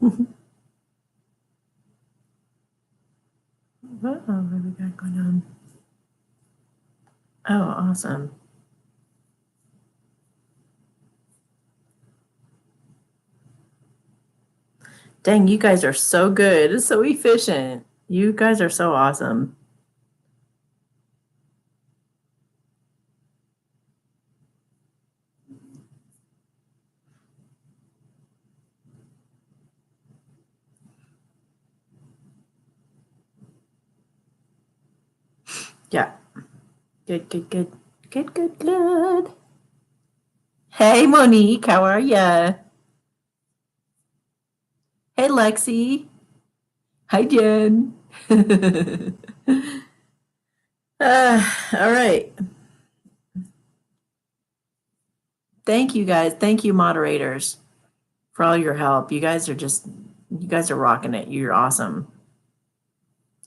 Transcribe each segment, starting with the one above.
What have we got going on? Oh, awesome. Dang, you guys are so good. It's so efficient. You guys are so awesome. Yeah. Good, good, good. Good, good, good. Hey, Monique, how are ya? Hey, Lexi. Hi, Jen. All right. Thank you guys. Thank you, moderators, for all your help. You guys are rocking it. You're awesome.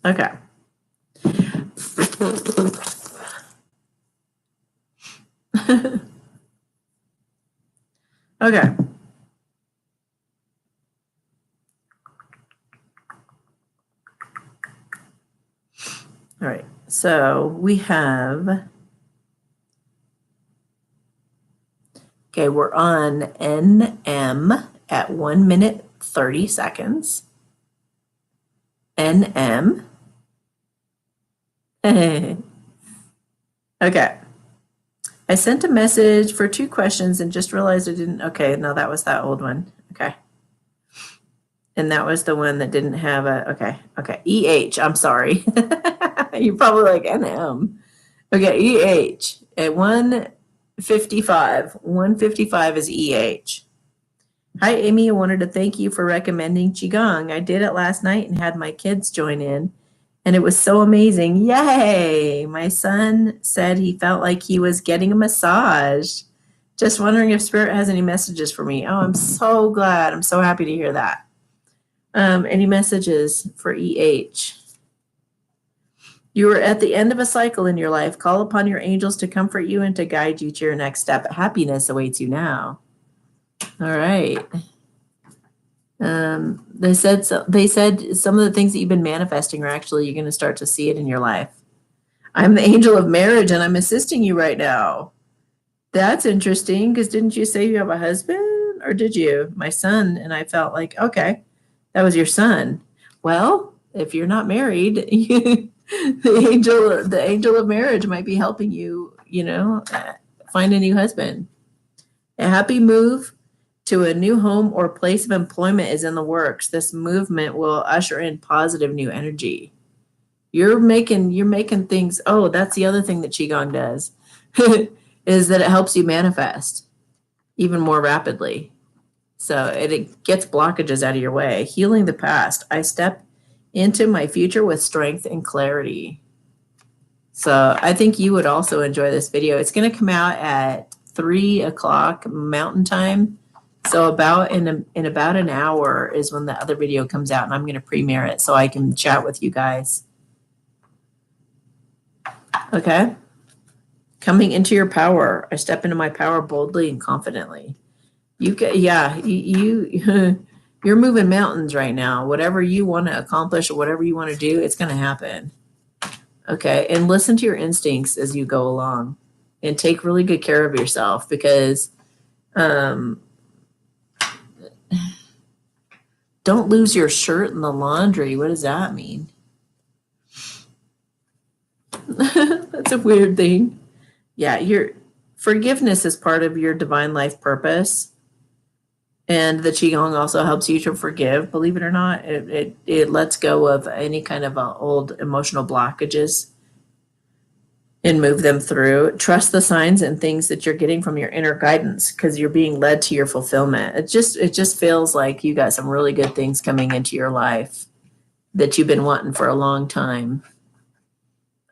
Okay. Okay. All right. So we have, okay, we're on NM at 1 minute 30 seconds. NM. Okay. I sent a message for 2 questions and just realized I didn't. Okay, no, that was that old one. Okay. And that was the one that didn't have a, okay. EH, I'm sorry. You're probably like NM. Okay, EH at 155. 155 is EH. Hi, Amy. I wanted to thank you for recommending Qigong. I did it last night and had my kids join in, and it was so amazing. Yay! My son said he felt like he was getting a massage. Just wondering if Spirit has any messages for me. Oh, I'm so glad. I'm so happy to hear that. Any messages for EH? You are at the end of a cycle in your life. Call upon your angels to comfort you and to guide you to your next step. Happiness awaits you now. All right. They said some of the things that you've been manifesting are actually, you're going to start to see it in your life. I'm the angel of marriage and I'm assisting you right now. That's interesting, because didn't you say you have a husband, or did you? My son. And I felt like, okay, that was your son. Well, if you're not married, the angel of marriage might be helping you, find a new husband. A happy move to a new home or place of employment is in the works. This movement will usher in positive new energy. You're making things. Oh, that's the other thing that Qigong does, is that it helps you manifest even more rapidly. So it gets blockages out of your way. Healing the past. I step into my future with strength and clarity. So I think you would also enjoy this video. It's going to come out at 3 o'clock Mountain Time. So about in about an hour is when the other video comes out, and I'm going to premiere it so I can chat with you guys. Okay. Coming into your power. I step into my power boldly and confidently. You're moving mountains right now. Whatever you want to accomplish or whatever you want to do, it's going to happen. Okay. And listen to your instincts as you go along, and take really good care of yourself, because don't lose your shirt in the laundry. What does that mean? That's a weird thing. Yeah, your forgiveness is part of your divine life purpose. And the Qigong also helps you to forgive, believe it or not. It lets go of any kind of old emotional blockages and move them through. Trust the signs and things that you're getting from your inner guidance, because you're being led to your fulfillment. It just feels like you got some really good things coming into your life that you've been wanting for a long time.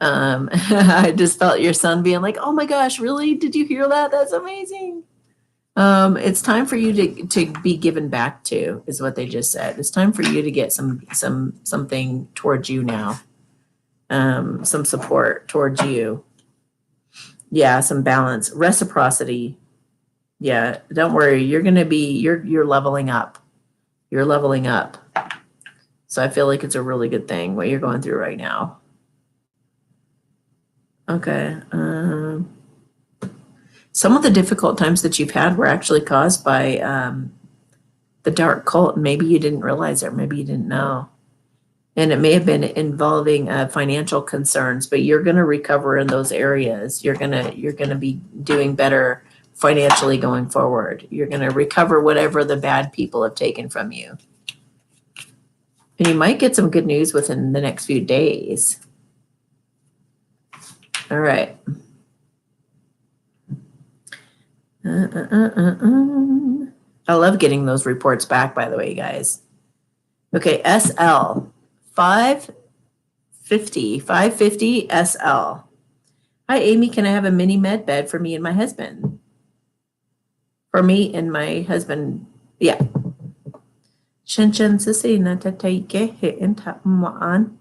I just felt your son being like, oh my gosh, really? Did you hear that? That's amazing. It's time for you to be given back to, is what they just said. It's time for you to get something towards you now. Some support towards you. Yeah, some balance, reciprocity. Yeah, don't worry. You're leveling up. You're leveling up. So I feel like it's a really good thing what you're going through right now. Okay. Some of the difficult times that you've had were actually caused by the dark cult. Maybe you didn't realize it, or maybe you didn't know. And it may have been involving financial concerns, but you're going to recover in those areas. You're gonna be doing better financially going forward. You're going to recover whatever the bad people have taken from you. And you might get some good news within the next few days. All right. I love getting those reports back, by the way, guys. Okay, SL 550 SL. Hi, Amy. Can I have a mini med bed for me and my husband? For me and my husband, yeah. Shinshin sisi na tataike he inta maan.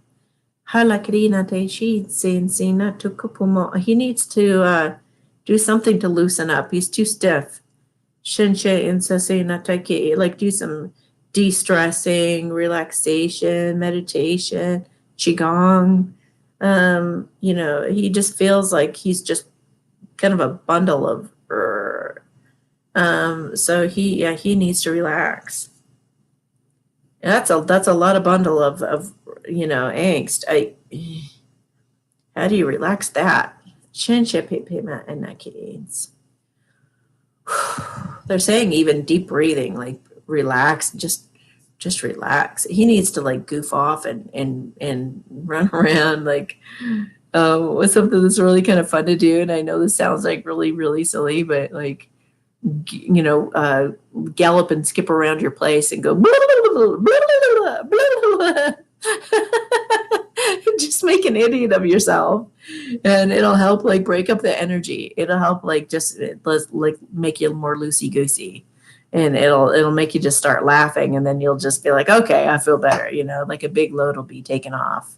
Halakri na te shi sin sina tukupumo. He needs to do something to loosen up. He's too stiff. Shinshe and sisi na taike, like do some de-stressing, relaxation, meditation, qigong. He just feels like he's just kind of a bundle of so he needs to relax. That's a lot of bundle of angst. How do you relax that? They're saying even deep breathing, like relax, just relax. He needs to like goof off and run around like with something that's really kind of fun to do. And I know this sounds like really, really silly, but like gallop and skip around your place and go just make an idiot of yourself, and it'll help like break up the energy. It'll help like just like make you more loosey goosey, and it'll make you just start laughing, and then you'll just be like, okay, I feel better. Like a big load will be taken off.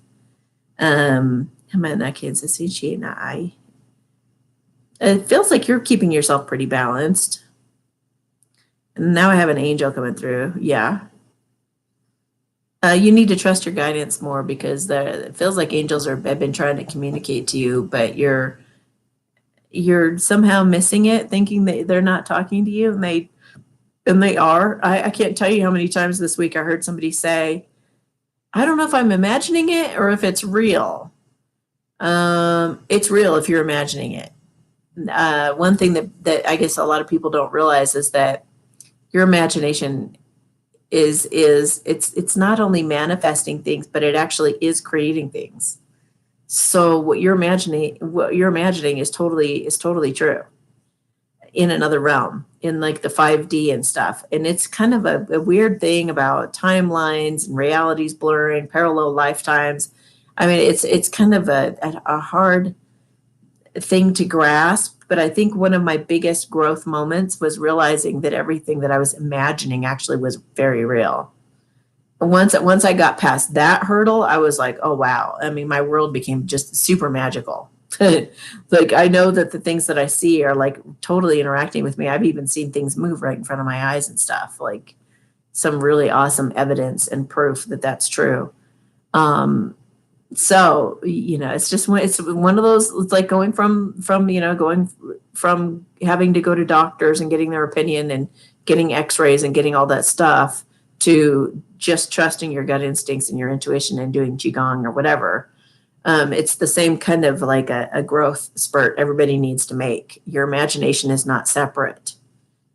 It feels like you're keeping yourself pretty balanced. And now I have an angel coming through. Yeah. You need to trust your guidance more, because it feels like angels have been trying to communicate to you, but you're somehow missing it, thinking that they're not talking to you, and they are. I can't tell you how many times this week I heard somebody say, I don't know if I'm imagining it or if it's real. It's real if you're imagining it. One thing that I guess a lot of people don't realize is that your imagination is it's not only manifesting things, but it actually is creating things. So what you're imagining is totally true in another realm, in like the 5D and stuff. And it's kind of a weird thing about timelines and realities blurring, parallel lifetimes. I mean, it's kind of a hard thing to grasp, but I think one of my biggest growth moments was realizing that everything that I was imagining actually was very real. Once I got past that hurdle, I was like, oh wow. I mean, my world became just super magical. Like I know that the things that I see are like totally interacting with me. I've even seen things move right in front of my eyes and stuff, like some really awesome evidence and proof that that's true. So, it's one of those, it's like going from having to go to doctors and getting their opinion and getting x-rays and getting all that stuff to just trusting your gut instincts and your intuition and doing qigong or whatever. It's the same kind of like a growth spurt everybody needs to make. Your imagination is not separate.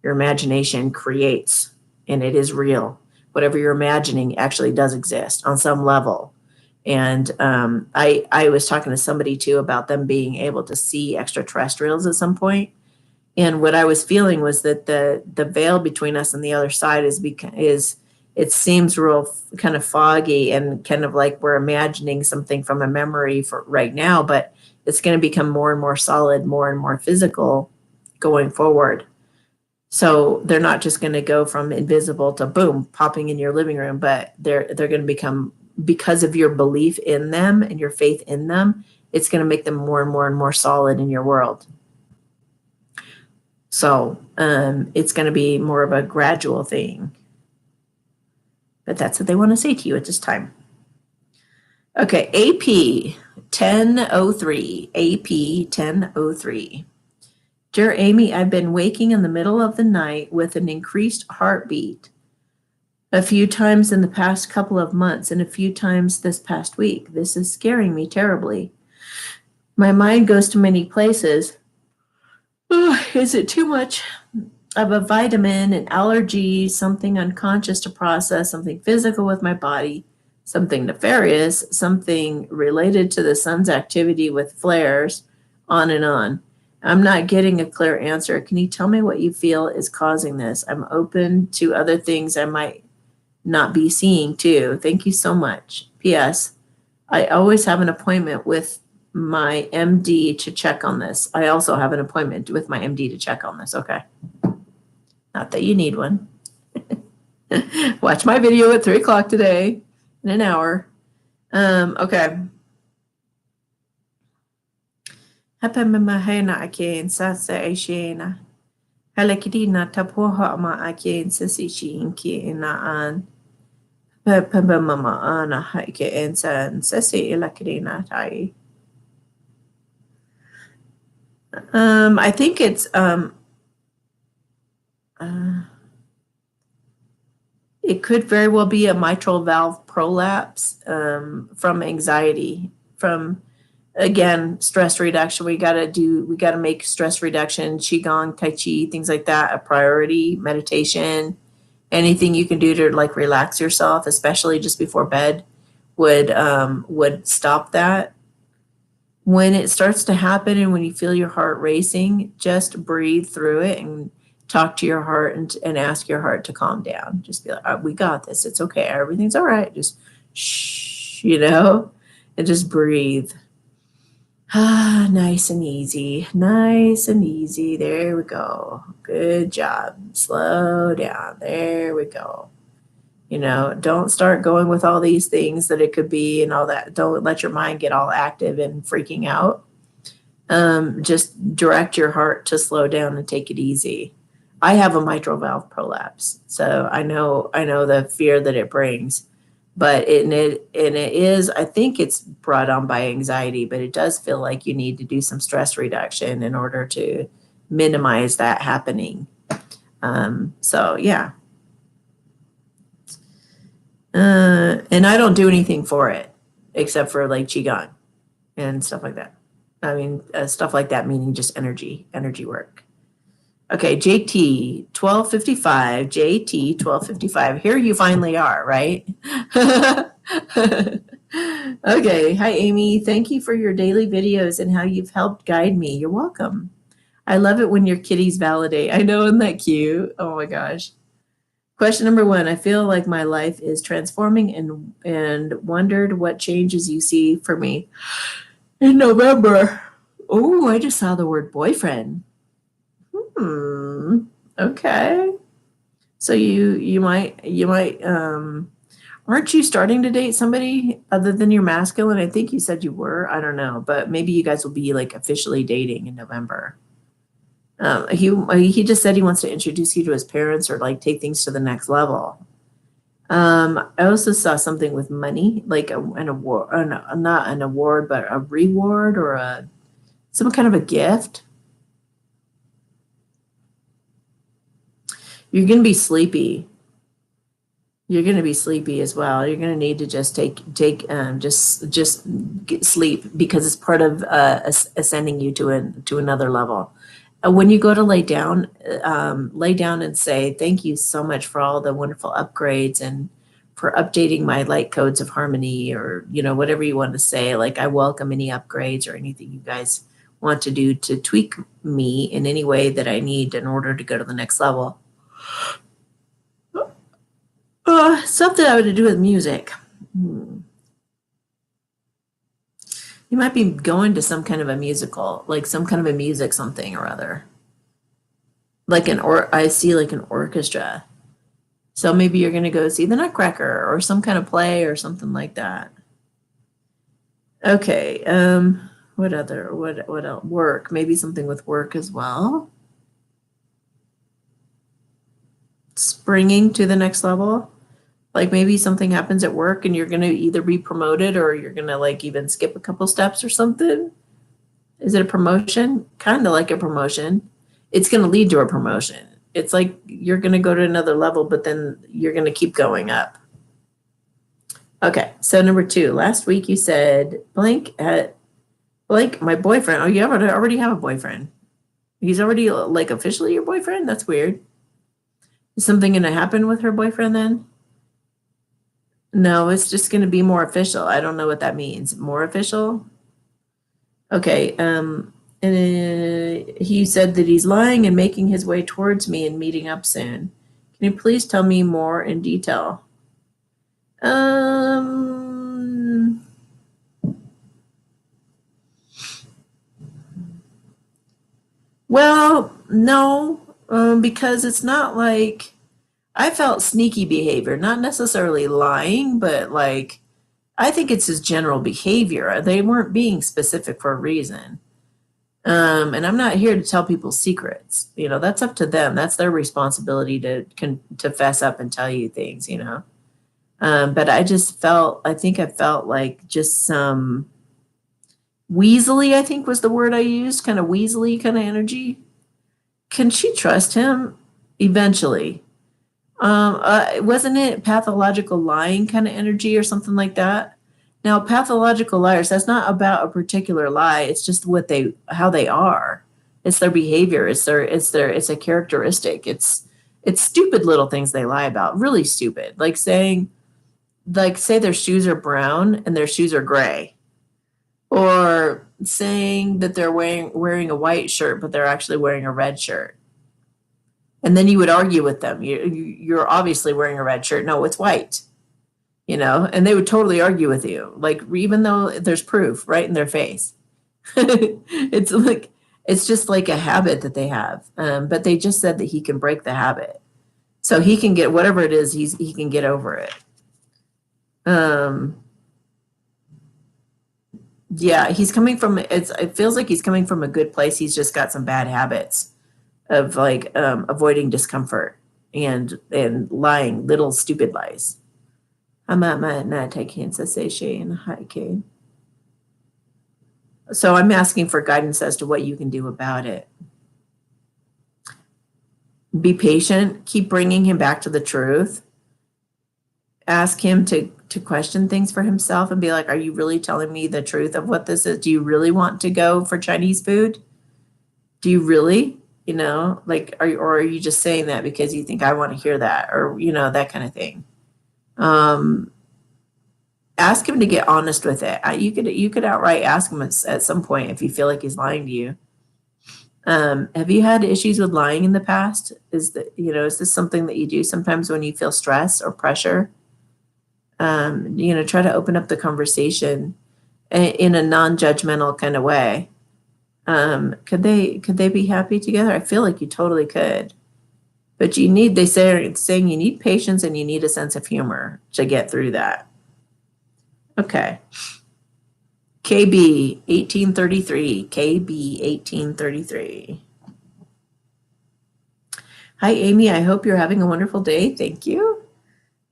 Your imagination creates, and it is real. Whatever you're imagining actually does exist on some level. And I was talking to somebody too about them being able to see extraterrestrials at some point. And what I was feeling was that the veil between us and the other side is it seems real kind of foggy and kind of like we're imagining something from a memory for right now, but it's going to become more and more solid, more and more physical going forward. So they're not just going to go from invisible to boom, popping in your living room, but they're going to become, because of your belief in them and your faith in them, it's going to make them more and more and more solid in your world. So it's going to be more of a gradual thing. but that's what they want to say to you at this time. Okay, AP 1003. AP 1003. Dear Amy, I've been waking in the middle of the night with an increased heartbeat a few times in the past couple of months and a few times this past week. This is scaring me terribly. My mind goes to many places. Is it too much of a vitamin, an allergy, something unconscious to process, something physical with my body, something nefarious, something related to the sun's activity with flares, on and on? I'm not getting a clear answer. Can you tell me what you feel is causing this? I'm open to other things I might not be seeing too. Thank you so much. P.S. I always have an appointment with my MD to check on this. I also have an appointment with my MD to check on this. Okay. Not that you need one. Watch my video at 3:00 today in an hour. Okay. Hapamahena again, Sasa Ashena. Halakidina Tapoha ma again, Sissy in an Pamama Anna Hike and San Sissy Lakidina Tai. I think it's it could very well be a mitral valve prolapse from anxiety, from again stress reduction. We got to make stress reduction, qigong, tai chi, things like that a priority. Meditation, anything you can do to like relax yourself, especially just before bed, would stop that. When it starts to happen and when you feel your heart racing, just breathe through it and talk to your heart and ask your heart to calm down. Just be like, oh, we got this. It's okay. Everything's all right. Just shh, and just breathe. Nice and easy. Nice and easy. There we go. Good job. Slow down. There we go. Don't start going with all these things that it could be and all that. Don't let your mind get all active and freaking out. Just direct your heart to slow down and take it easy. I have a mitral valve prolapse, so I know the fear that it brings, but it is, I think it's brought on by anxiety, but it does feel like you need to do some stress reduction in order to minimize that happening. So yeah. And I don't do anything for it except for like qigong and stuff like that. I mean, stuff like that, meaning just energy work. Okay, JT 1255, JT 1255. Here you finally are, right? Okay, hi Amy. Thank you for your daily videos and how you've helped guide me. You're welcome. I love it when your kitties validate. I know, isn't that cute? Oh my gosh. Question number 1, I feel like my life is transforming and wondered what changes you see for me in November. Oh, I just saw the word boyfriend. Okay. So you might aren't you starting to date somebody other than your masculine? I think you said you were. I don't know, but maybe you guys will be like officially dating in November. He just said he wants to introduce you to his parents or like take things to the next level. I also saw something with money, like an award, not an award, but a reward or some kind of a gift. You're going to be sleepy. You're going to be sleepy as well. You're going to need to just just get sleep because it's part of ascending you to another level. When you go to lay down and say, thank you so much for all the wonderful upgrades and for updating my light codes of harmony, or, whatever you want to say. Like, I welcome any upgrades or anything you guys want to do to tweak me in any way that I need in order to go to the next level. Something I would do with music. You might be going to some kind of a musical, like some kind of a music something or other. I see like an orchestra. So maybe you're going to go see the Nutcracker or some kind of play or something like that. Okay. What else? Work. Maybe something with work as well. Springing to the next level. Like maybe something happens at work and you're going to either be promoted or you're going to like even skip a couple steps or something. Is it a promotion? Kind of like a promotion. It's going to lead to a promotion. It's like you're going to go to another level, but then you're going to keep going up. Okay, so number 2. Last week you said blank at blank my boyfriend. Oh, you already have a boyfriend. He's already like officially your boyfriend? That's weird. Is something going to happen with her boyfriend then? No, it's just going to be more official. I don't know what that means. More official? Okay. And he said that he's lying and making his way towards me and meeting up soon. Can you please tell me more in detail? Well, no, because it's not like I felt sneaky behavior, not necessarily lying, but like I think it's his general behavior. They weren't being specific for a reason. And I'm not here to tell people secrets. That's up to them. That's their responsibility to fess up and tell you things. But I think I felt like just some weaselly, I think was the word I used, kind of weaselly kind of energy. Can she trust him? Eventually. Wasn't it pathological lying kind of energy or something like that? Now, pathological liars, that's not about a particular lie. It's just how they are. It's their behavior. It's a characteristic. It's stupid little things they lie about. Really stupid. Say their shoes are brown and their shoes are gray. Or saying that they're wearing a white shirt, but they're actually wearing a red shirt. And then you would argue with them. You're obviously wearing a red shirt. No, it's white. And they would totally argue with you, like even though there's proof right in their face. It's just like a habit that they have. But they just said that he can break the habit, so he can get whatever it is. He can get over it. Yeah, he's coming from. It feels like he's coming from a good place. He's just got some bad habits of like avoiding discomfort and lying, little stupid lies. So I'm asking for guidance as to what you can do about it. Be patient. Keep bringing him back to the truth. Ask him to question things for himself and be like, are you really telling me the truth of what this is? Do you really want to go for Chinese food? Do you really? Or are you just saying that because you think I want to hear that, or that kind of thing. Ask him to get honest with it. You could outright ask him at some point if you feel like he's lying to you. Have you had issues with lying in the past? Is this something that you do sometimes when you feel stress or pressure? Try to open up the conversation in a non-judgmental kind of way. Could they be happy together? I feel like you totally could. But saying you need patience and you need a sense of humor to get through that. Okay. KB 1833. KB 1833. Hi, Amy. I hope you're having a wonderful day. Thank you.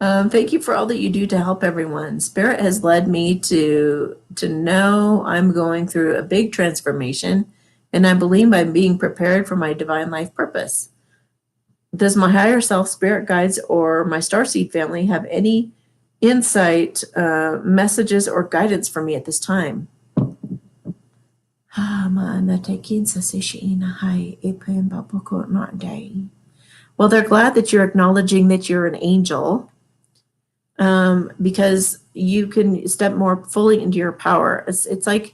Thank you for all that you do to help everyone. Spirit has led me to know I'm going through a big transformation, and I believe I'm being prepared for my divine life purpose. Does my higher self, spirit guides, or my starseed family have any insight, messages, or guidance for me at this time? Well, they're glad that you're acknowledging that you're an angel, because you can step more fully into your power. It's like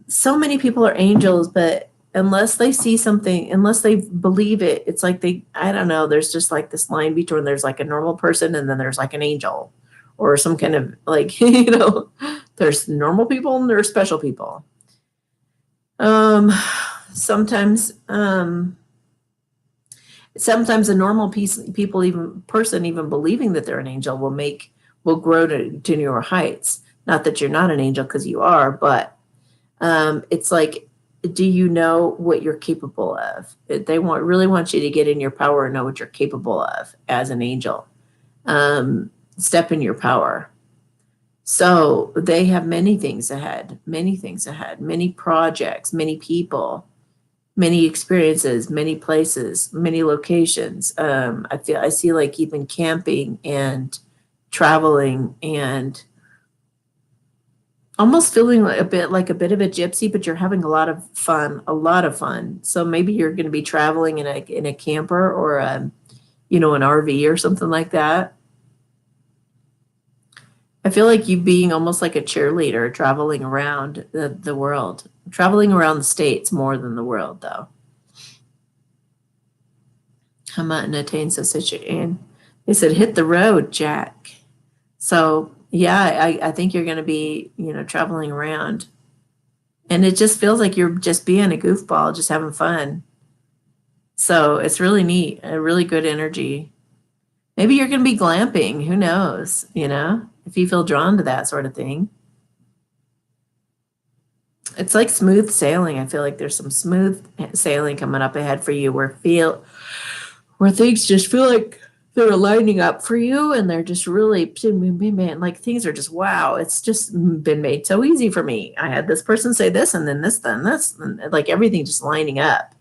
so many people are angels, but unless they see something, unless they believe it, it's like I don't know, there's just like this line between there's like a normal person and then there's like an angel or some kind of like, there's normal people and there's special people. Sometimes a normal person even believing that they're an angel will grow to newer heights. Not that you're not an angel, because you are, but it's like, do you know what you're capable of? They really want you to get in your power and know what you're capable of as an angel. step in your power. So they have many things ahead, many projects, many people, many experiences, many places, many locations. I see like even camping and traveling and almost feeling like a bit of a gypsy, but you're having a lot of fun, a lot of fun. So maybe you're going to be traveling in a camper or an RV or something like that. I feel like you being almost like a cheerleader, traveling around the world, traveling around the states more than the world, though. Hamatna attains a situation. They said, hit the road, Jack. So yeah, I think you're going to be, traveling around. And it just feels like you're just being a goofball, just having fun. So it's really neat, a really good energy. Maybe you're going to be glamping. Who knows, if you feel drawn to that sort of thing. It's like smooth sailing. I feel like there's some smooth sailing coming up ahead for you where things just feel like they're lining up for you and they're just really, like things are just, wow, it's just been made so easy for me. I had this person say this and then this, and like everything just lining up.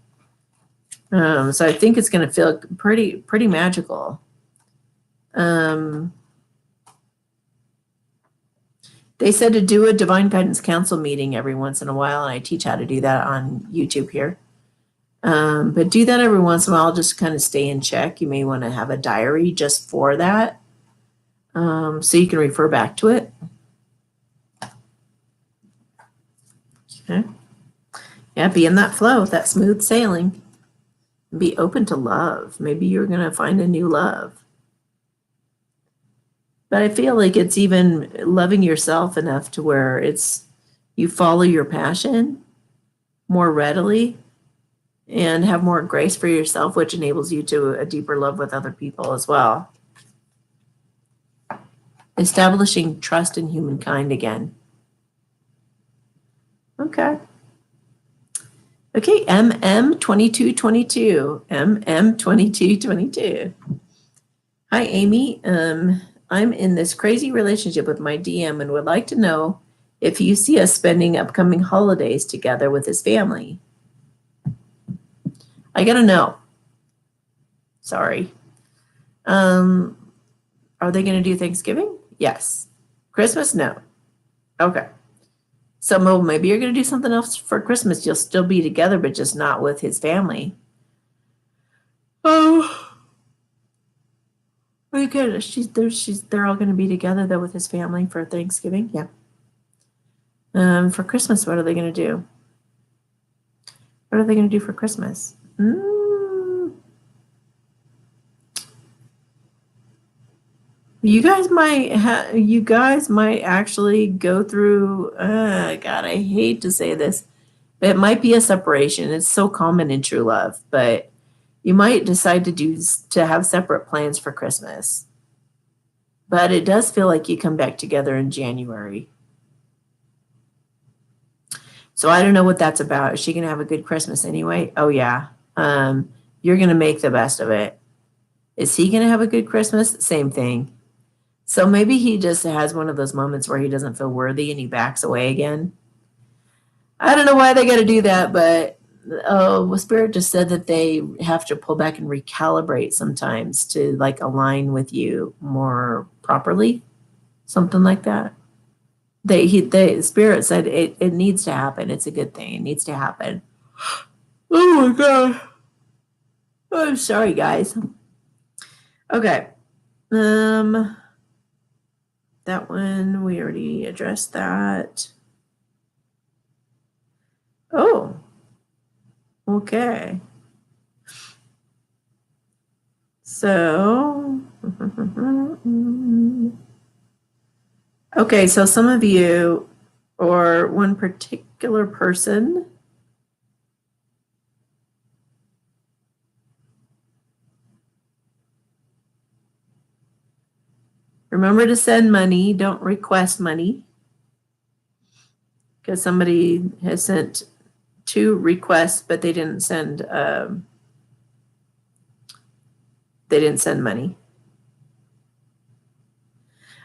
So I think it's going to feel pretty magical. They said to do a Divine Guidance Council meeting every once in a while, and I teach how to do that on YouTube here. But do that every once in a while, just kind of stay in check. You may want to have a diary just for that, so you can refer back to it. Okay. Yeah, be in that flow, that smooth sailing. Be open to love. Maybe you're going to find a new love. But I feel like it's even loving yourself enough to where you follow your passion more readily and have more grace for yourself, which enables you to a deeper love with other people as well. Establishing trust in humankind again. Okay. Okay, MM2222. MM2222. Hi, Amy. I'm in this crazy relationship with my DM and would like to know if you see us spending upcoming holidays together with his family. I gotta know. Sorry. Are they gonna do Thanksgiving? Yes. Christmas? No. Okay. So maybe you're gonna do something else for Christmas. You'll still be together, but just not with his family. Oh. Very good. They're all going to be together though with his family for Thanksgiving. Yeah. For Christmas, what are they going to do? What are they going to do for Christmas? You guys might actually go through. God, I hate to say this, but it might be a separation. It's so common in true love, but you might decide to have separate plans for Christmas. But it does feel like you come back together in January. So I don't know what that's about. Is she going to have a good Christmas anyway? Oh, yeah. You're going to make the best of it. Is he going to have a good Christmas? Same thing. So maybe he just has one of those moments where he doesn't feel worthy and he backs away again. I don't know why they got to do that, but Spirit just said that they have to pull back and recalibrate sometimes to like align with you more properly, something like that. Spirit said it needs to happen. It's a good thing. It needs to happen. Oh my God. I'm sorry, guys. Okay. That one, we already addressed that. Oh, okay. So, okay, so some of you, or one particular person, remember to send money, don't request money. Because somebody has sent 2 requests, but they didn't send money.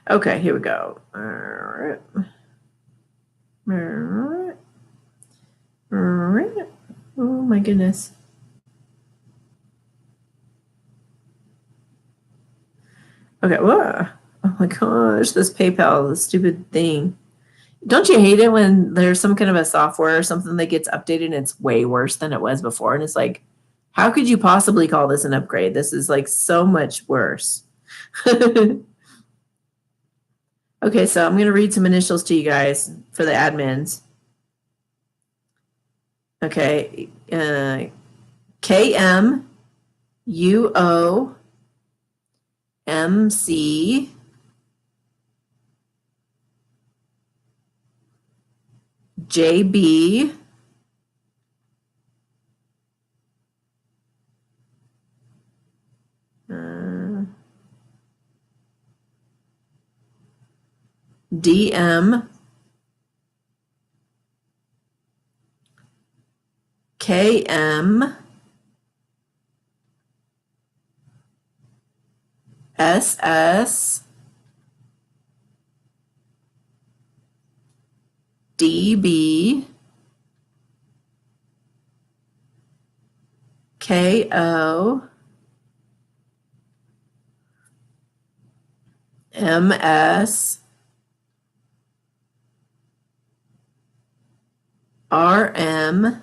Okay, here we go. All right. All right. All right. Oh my goodness. Okay. Whoa. Oh my gosh, this PayPal, this stupid thing. Don't you hate it when there's some kind of a software or something that gets updated and it's way worse than it was before? And it's like, how could you possibly call this an upgrade? This is like so much worse. Okay, so I'm going to read some initials to you guys for the admins. Okay, KM, UO, MC, JB, DM, KM, SS, DB, KO, MS, RM,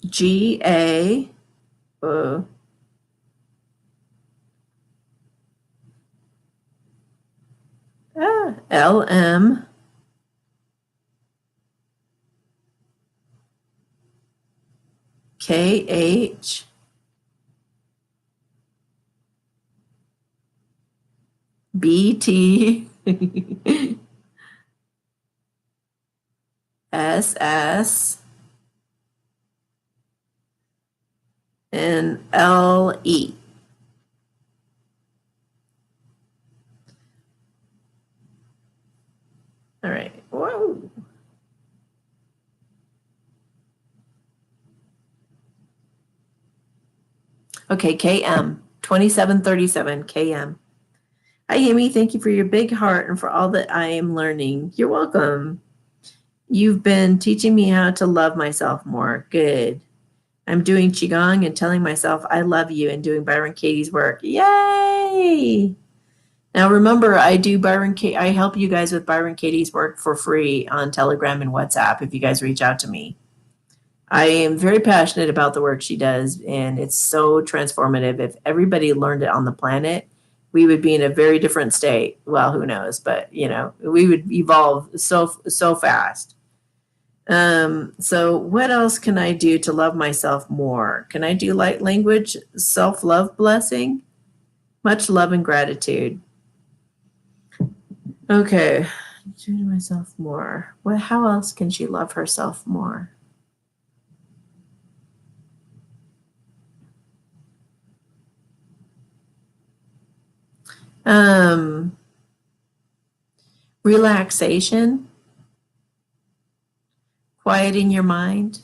GA, LM, KH, BT, SS, and LE. All right. Whoa. Okay, KM, 2737, KM. Hi, Amy. Thank you for your big heart and for all that I am learning. You're welcome. You've been teaching me how to love myself more. Good. I'm doing Qigong and telling myself I love you and doing Byron Katie's work. Yay! Now remember, I help you guys with Byron Katie's work for free on Telegram and WhatsApp if you guys reach out to me. I am very passionate about the work she does, and it's so transformative. If everybody learned it on the planet, we would be in a very different state. Well, who knows? But we would evolve so fast. So what else can I do to love myself more? Can I do light language, self-love blessing? Much love and gratitude. Okay, to myself more. How else can she love herself more? Relaxation, quieting your mind.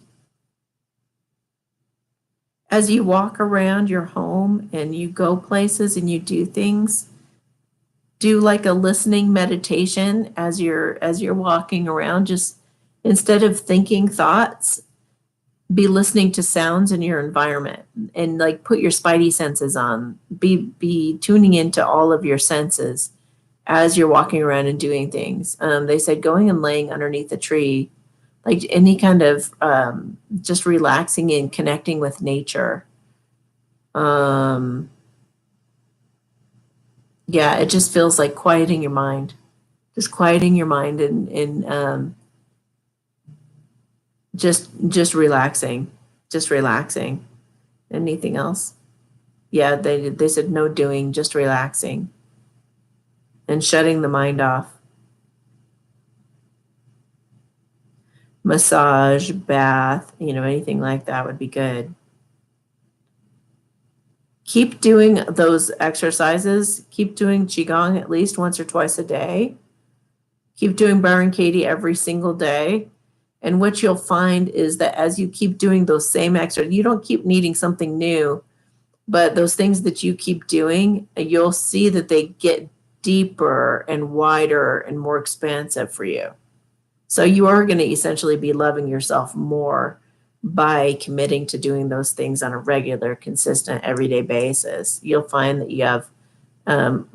As you walk around your home and you go places and you do things, do like a listening meditation as you're walking around. Just instead of thinking thoughts, be listening to sounds in your environment and like put your spidey senses on. Be tuning into all of your senses as you're walking around and doing things. They said going and laying underneath a tree, like any kind of just relaxing and connecting with nature. Yeah, it just feels like quieting your mind. Just quieting your mind and just relaxing. Just relaxing. Anything else? Yeah, they said no doing, just relaxing. And shutting the mind off. Massage, bath, anything like that would be good. Keep doing those exercises. Keep doing Qigong at least once or twice a day. Keep doing Byron Katie every single day. And what you'll find is that as you keep doing those same exercises, you don't keep needing something new, but those things that you keep doing, you'll see that they get deeper and wider and more expansive for you. So you are going to essentially be loving yourself more by committing to doing those things on a regular, consistent, everyday basis. You'll find that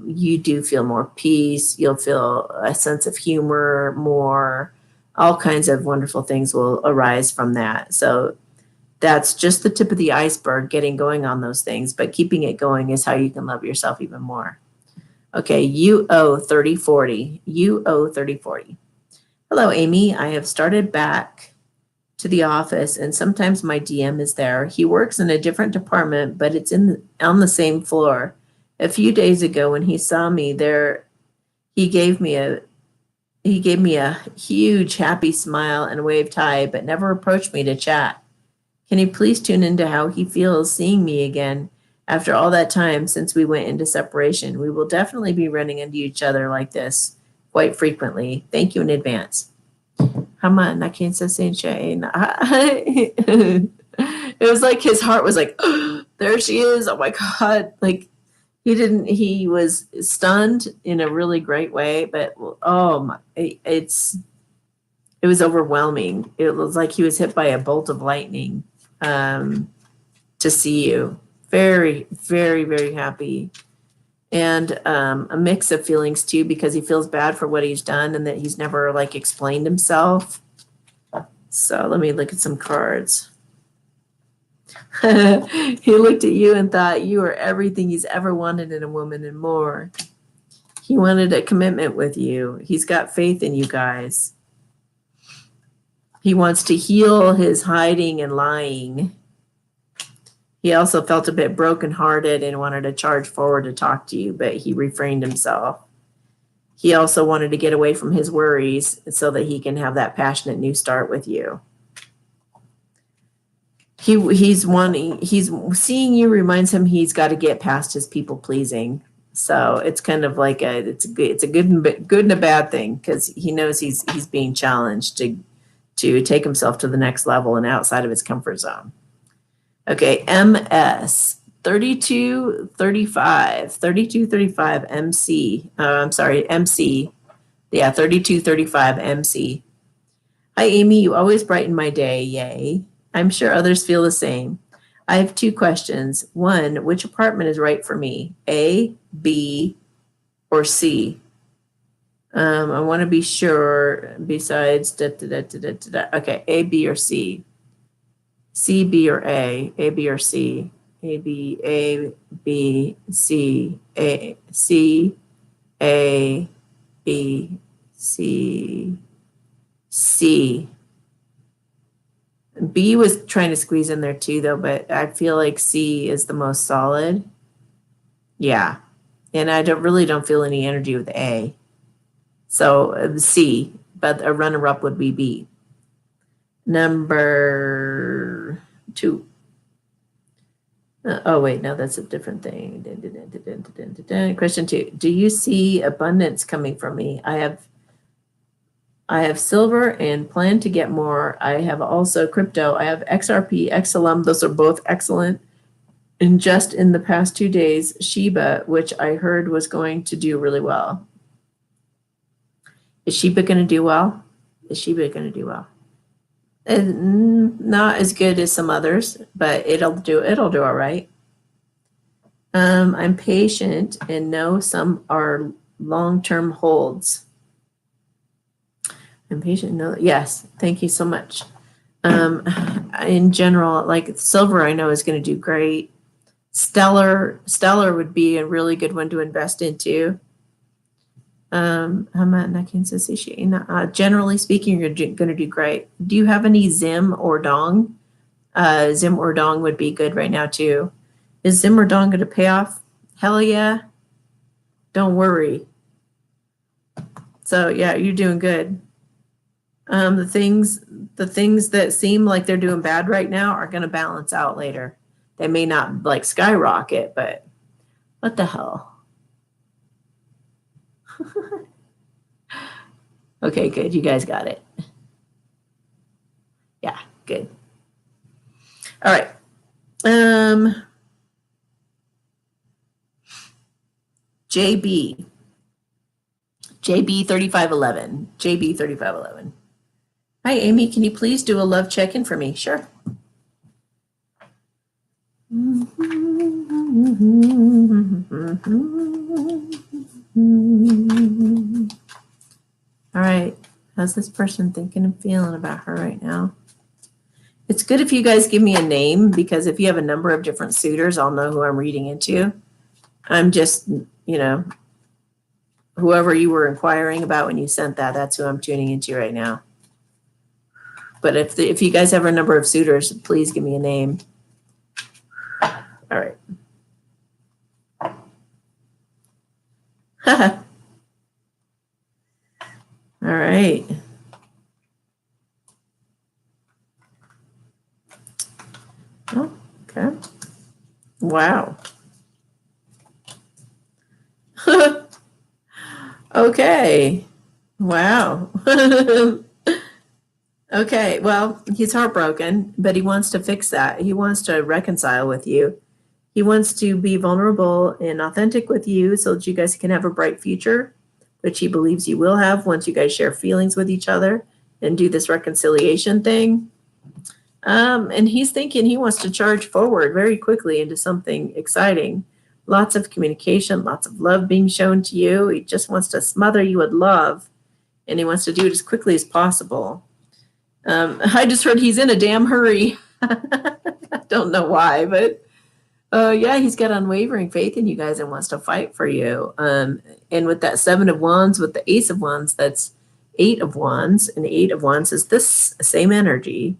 you do feel more peace. You'll feel a sense of humor more. All kinds of wonderful things will arise from that. So that's just the tip of the iceberg, getting going on those things. But keeping it going is how you can love yourself even more. Okay, UO 3040. UO 3040. Hello, Amy. I have started back to the office, and sometimes my DM is there. He works in a different department, but it's on the same floor. A few days ago, when he saw me there, he gave me a huge happy smile and waved hi, but never approached me to chat. Can you please tune into how he feels seeing me again after all that time since we went into separation? We will definitely be running into each other like this quite frequently. Thank you in advance. Haman, I can't say Shane. It was like his heart was like, oh, there she is. Oh my God. Like he was stunned in a really great way, but it was overwhelming. It was like he was hit by a bolt of lightning to see you. Very, very, very happy. And a mix of feelings too, because he feels bad for what he's done and that he's never like explained himself. So let me look at some cards. He looked at you and thought you were everything he's ever wanted in a woman and more. He wanted a commitment with you. He's got faith in you guys. He wants to heal his hiding and lying. He also felt a bit brokenhearted and wanted to charge forward to talk to you, but he refrained himself. He also wanted to get away from his worries so that he can have that passionate new start with you. He's seeing you reminds him he's got to get past his people pleasing. So it's kind of like it's a good and a bad thing, because he knows he's being challenged to take himself to the next level and outside of his comfort zone. Okay, MS 3235 MC. I'm sorry, MC. Yeah, 3235 MC. Hi, Amy. You always brighten my day. Yay. I'm sure others feel the same. I have two questions. One, which apartment is right for me? A, B, or C? I want to be sure. Besides, okay, A, B, or C? C, B, or A? A, B, or C? A, B, C, A, C, A, B, C, C. B was trying to squeeze in there too, though, but I feel like C is the most solid. Yeah. And I don't feel any energy with A. So C, but a runner-up would be B. Number 2. Oh, wait, no, that's a different thing. Question 2. Do you see abundance coming from me? I have silver and plan to get more. I have also crypto. I have XRP, XLM. Those are both excellent. And just in the past 2 days, Shiba, which I heard was going to do really well. Is Shiba going to do well? Is Shiba going to do well? And not as good as some others, but it'll do all right. I'm patient and know some are long-term holds. I'm patient. No, yes, thank you so much. In general, like silver, I know is going to do great. Stellar would be a really good one to invest into. Generally speaking, you're going to do great. Do you have any Zim or Dong? Zim or Dong would be good right now too. Is Zim or Dong going to pay off? Hell yeah. Don't worry. So yeah, you're doing good. The things that seem like they're doing bad right now are going to balance out later. They may not like skyrocket, but what the hell? Okay, good. You guys got it. Yeah, good. All right. JB 3511. JB 3511. Hi, Amy. Can you please do a love check-in for me? Sure. All right. How's this person thinking and feeling about her right now? It's good if you guys give me a name, because if you have a number of different suitors, I'll know who I'm reading into. I'm just, whoever you were inquiring about when you sent that, that's who I'm tuning into right now. But if you guys have a number of suitors, please give me a name. All right. All right. Oh, okay. Wow. Okay. Wow. Okay. Well, he's heartbroken, but he wants to fix that. He wants to reconcile with you. He wants to be vulnerable and authentic with you so that you guys can have a bright future, which he believes you will have once you guys share feelings with each other and do this reconciliation thing. And he's thinking he wants to charge forward very quickly into something exciting. Lots of communication, lots of love being shown to you. He just wants to smother you with love, and he wants to do it as quickly as possible. I just heard he's in a damn hurry. I don't know why, but yeah, he's got unwavering faith in you guys and wants to fight for you. And with that 7 of Wands, with the Ace of Wands, that's 8 of Wands, and 8 of Wands is this same energy.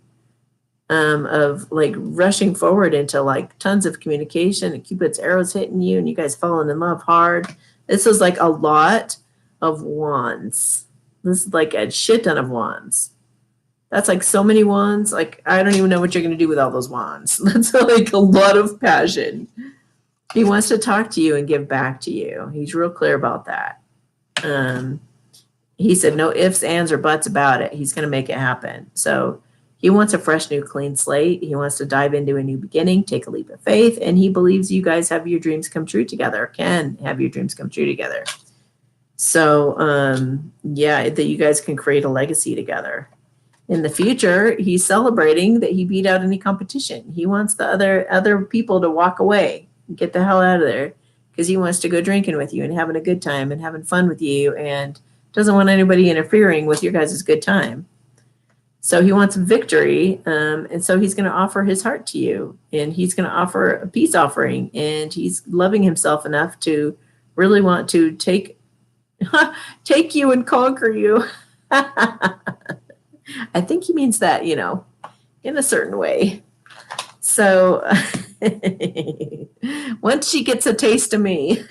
Of like rushing forward into like tons of communication, and Cupid's arrows hitting you and you guys falling in love hard. This is like a lot of wands. This is like a shit ton of wands. That's like so many wands. Like, I don't even know what you're going to do with all those wands. That's like a lot of passion. He wants to talk to you and give back to you. He's real clear about that. He said no ifs, ands, or buts about it. He's going to make it happen. So he wants a fresh, new, clean slate. He wants to dive into a new beginning, take a leap of faith, and he believes you guys have your dreams come true together, can have your dreams come true together. So, yeah, that you guys can create a legacy together. In the future, he's celebrating that he beat out any competition. He wants the other people to walk away, get the hell out of there, because he wants to go drinking with you and having a good time and having fun with you, and doesn't want anybody interfering with your guys' good time. So he wants victory, and so he's going to offer his heart to you, and he's going to offer a peace offering, and he's loving himself enough to really want to take you and conquer you. I think he means that, in a certain way. So once she gets a taste of me,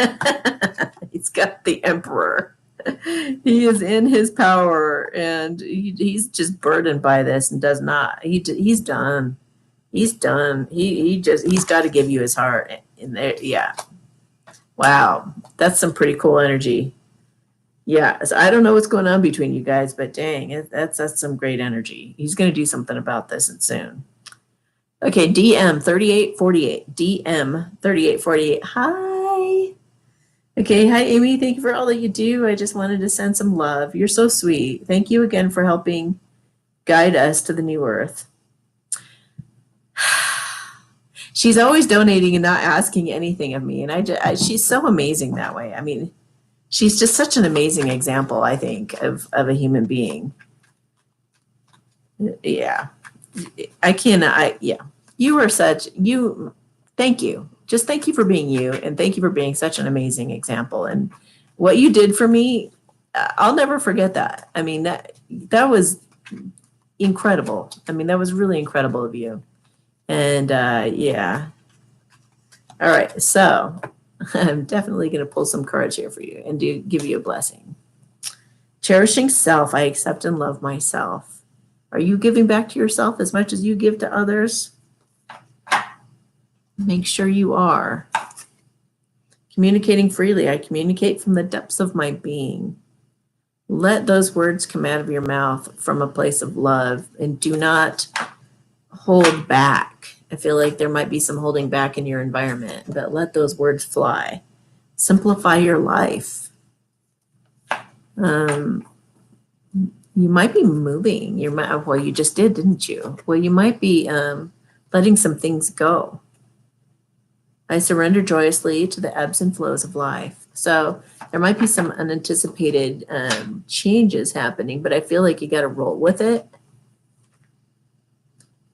he's got the emperor. He is in his power, and he's just burdened by this and does not. He's done. He's done. He's got to give you his heart in there. Yeah. Wow, that's some pretty cool energy. Yeah, so I don't know what's going on between you guys, but dang, that's some great energy. He's going to do something about this and soon. Okay, DM 3848. DM 3848. Hi. Okay, hi, Amy. Thank you for all that you do. I just wanted to send some love. You're so sweet. Thank you again for helping guide us to the new earth. She's always donating and not asking anything of me, and she's so amazing that way. I mean, she's just such an amazing example, I think, of a human being. Yeah. You are thank you. Just thank you for being you, and thank you for being such an amazing example. And what you did for me, I'll never forget that. I mean, that was incredible. I mean, that was really incredible of you. And yeah. All right. So I'm definitely going to pull some cards here for you and give you a blessing. Cherishing self, I accept and love myself. Are you giving back to yourself as much as you give to others? Make sure you are. Communicating freely, I communicate from the depths of my being. Let those words come out of your mouth from a place of love and do not hold back. I feel like there might be some holding back in your environment, but let those words fly. Simplify your life. You might be moving. Well, you just did, didn't you? Well, you might be letting some things go. I surrender joyously to the ebbs and flows of life. So there might be some unanticipated changes happening, but I feel like you got to roll with it.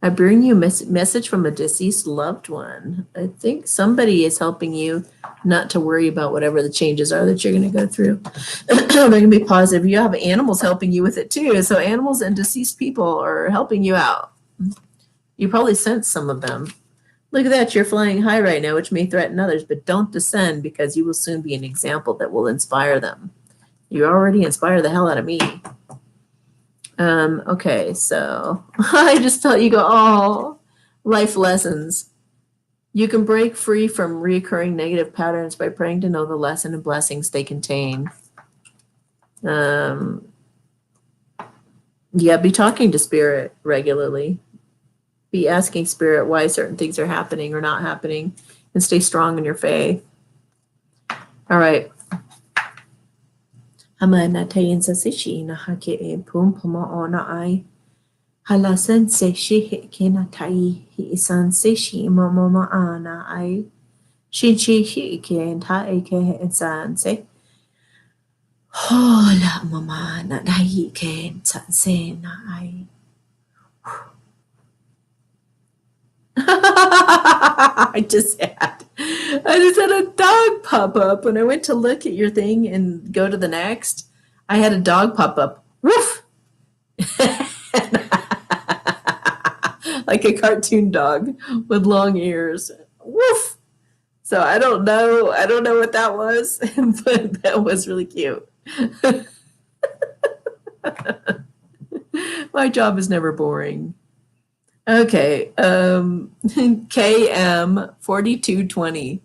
I bring you a message from a deceased loved one. I think somebody is helping you not to worry about whatever the changes are that you're going to go through. They're going to be positive. You have animals helping you with it too. So animals and deceased people are helping you out. You probably sense some of them. Look at that. You're flying high right now, which may threaten others, but don't descend because you will soon be an example that will inspire them. You already inspire the hell out of me. Okay, so I just felt you go, oh, life lessons. You can break free from recurring negative patterns by praying to know the lesson and blessings they contain. Yeah, be talking to spirit regularly. Be asking spirit why certain things are happening or not happening, and stay strong in your faith. All right. Hamana tayin sa sishi na hake e pum puma ona ai. Halasan se shi ke na tai hi isan se shi mama ana ai. Shin shi hi ke ta e ke isan se. Hola mama na dai ke san se na ai. I just had a dog pop up when I went to look at your thing and go to the next. I had a dog pop up. Woof! Like a cartoon dog with long ears. Woof! So I don't know what that was, but that was really cute. My job is never boring. Okay, KM 4220.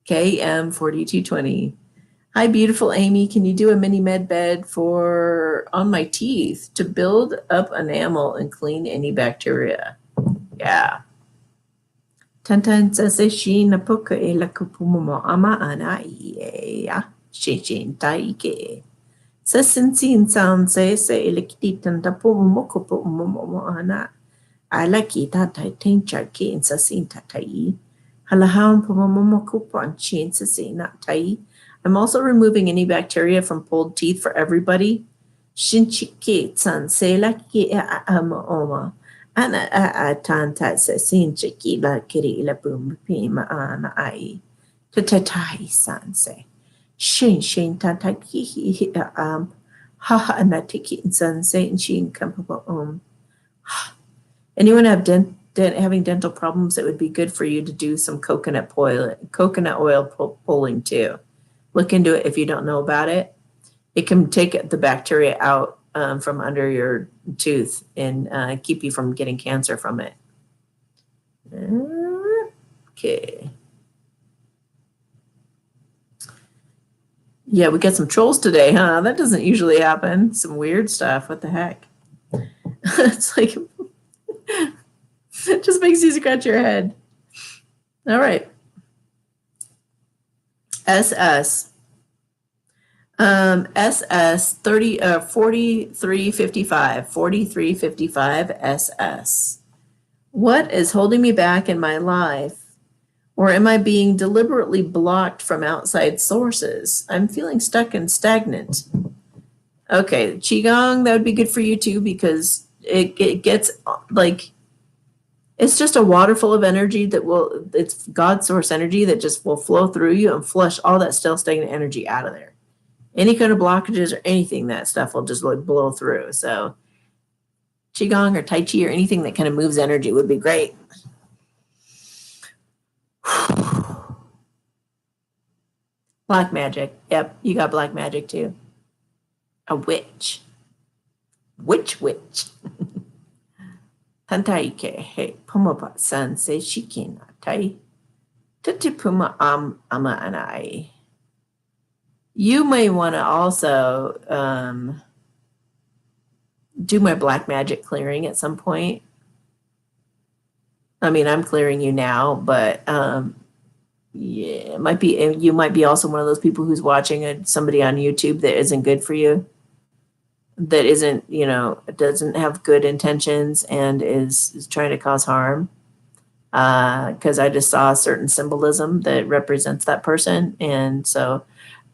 KM 4220. Hi, beautiful Amy. Can you do a mini med bed on my teeth to build up enamel and clean any bacteria? Yeah. Tantan sase shi na poka e la kupumo ama ana ia shin taike. Sasin sin sound se elekititan tapumo kupo mo ana. Ala kita tai tencha ki in sasin tatai. Halahan pomomo kupon chin sasin tai. I'm also removing any bacteria from pulled teeth for everybody. Shinchiki san se la ki ama. Ana tanta sasin chiki la kiri la boom pima ana ai. Tatai san se. Shin tataki ha anatiki in san se in shin kampo Anyone having dental problems, it would be good for you to do some coconut oil pulling too. Look into it if you don't know about it. It can take the bacteria out from under your tooth and keep you from getting cancer from it. Okay. Yeah, we got some trolls today, huh? That doesn't usually happen. Some weird stuff. What the heck? It's like... It just makes you scratch your head. All right. SS 4355 SS. What is holding me back in my life? Or am I being deliberately blocked from outside sources? I'm feeling stuck and stagnant. Okay, Qigong, that would be good for you too, because it gets like, it's just a water full of energy it's God source energy that just will flow through you and flush all that still stagnant energy out of there. Any kind of blockages or anything, that stuff will just like blow through. So Qigong or Tai Chi or anything that kind of moves energy would be great. Black magic. Yep, you got black magic too. A witch. Witch. Tantaike he pumapa san se shikina tai. Tatipuma ama anai. You may want to also do my black magic clearing at some point. I mean, I'm clearing you now, but yeah, it might be, you might be also one of those people who's watching somebody on YouTube that isn't good for you, that isn't, doesn't have good intentions and is trying to cause harm. Because I just saw a certain symbolism that represents that person. And so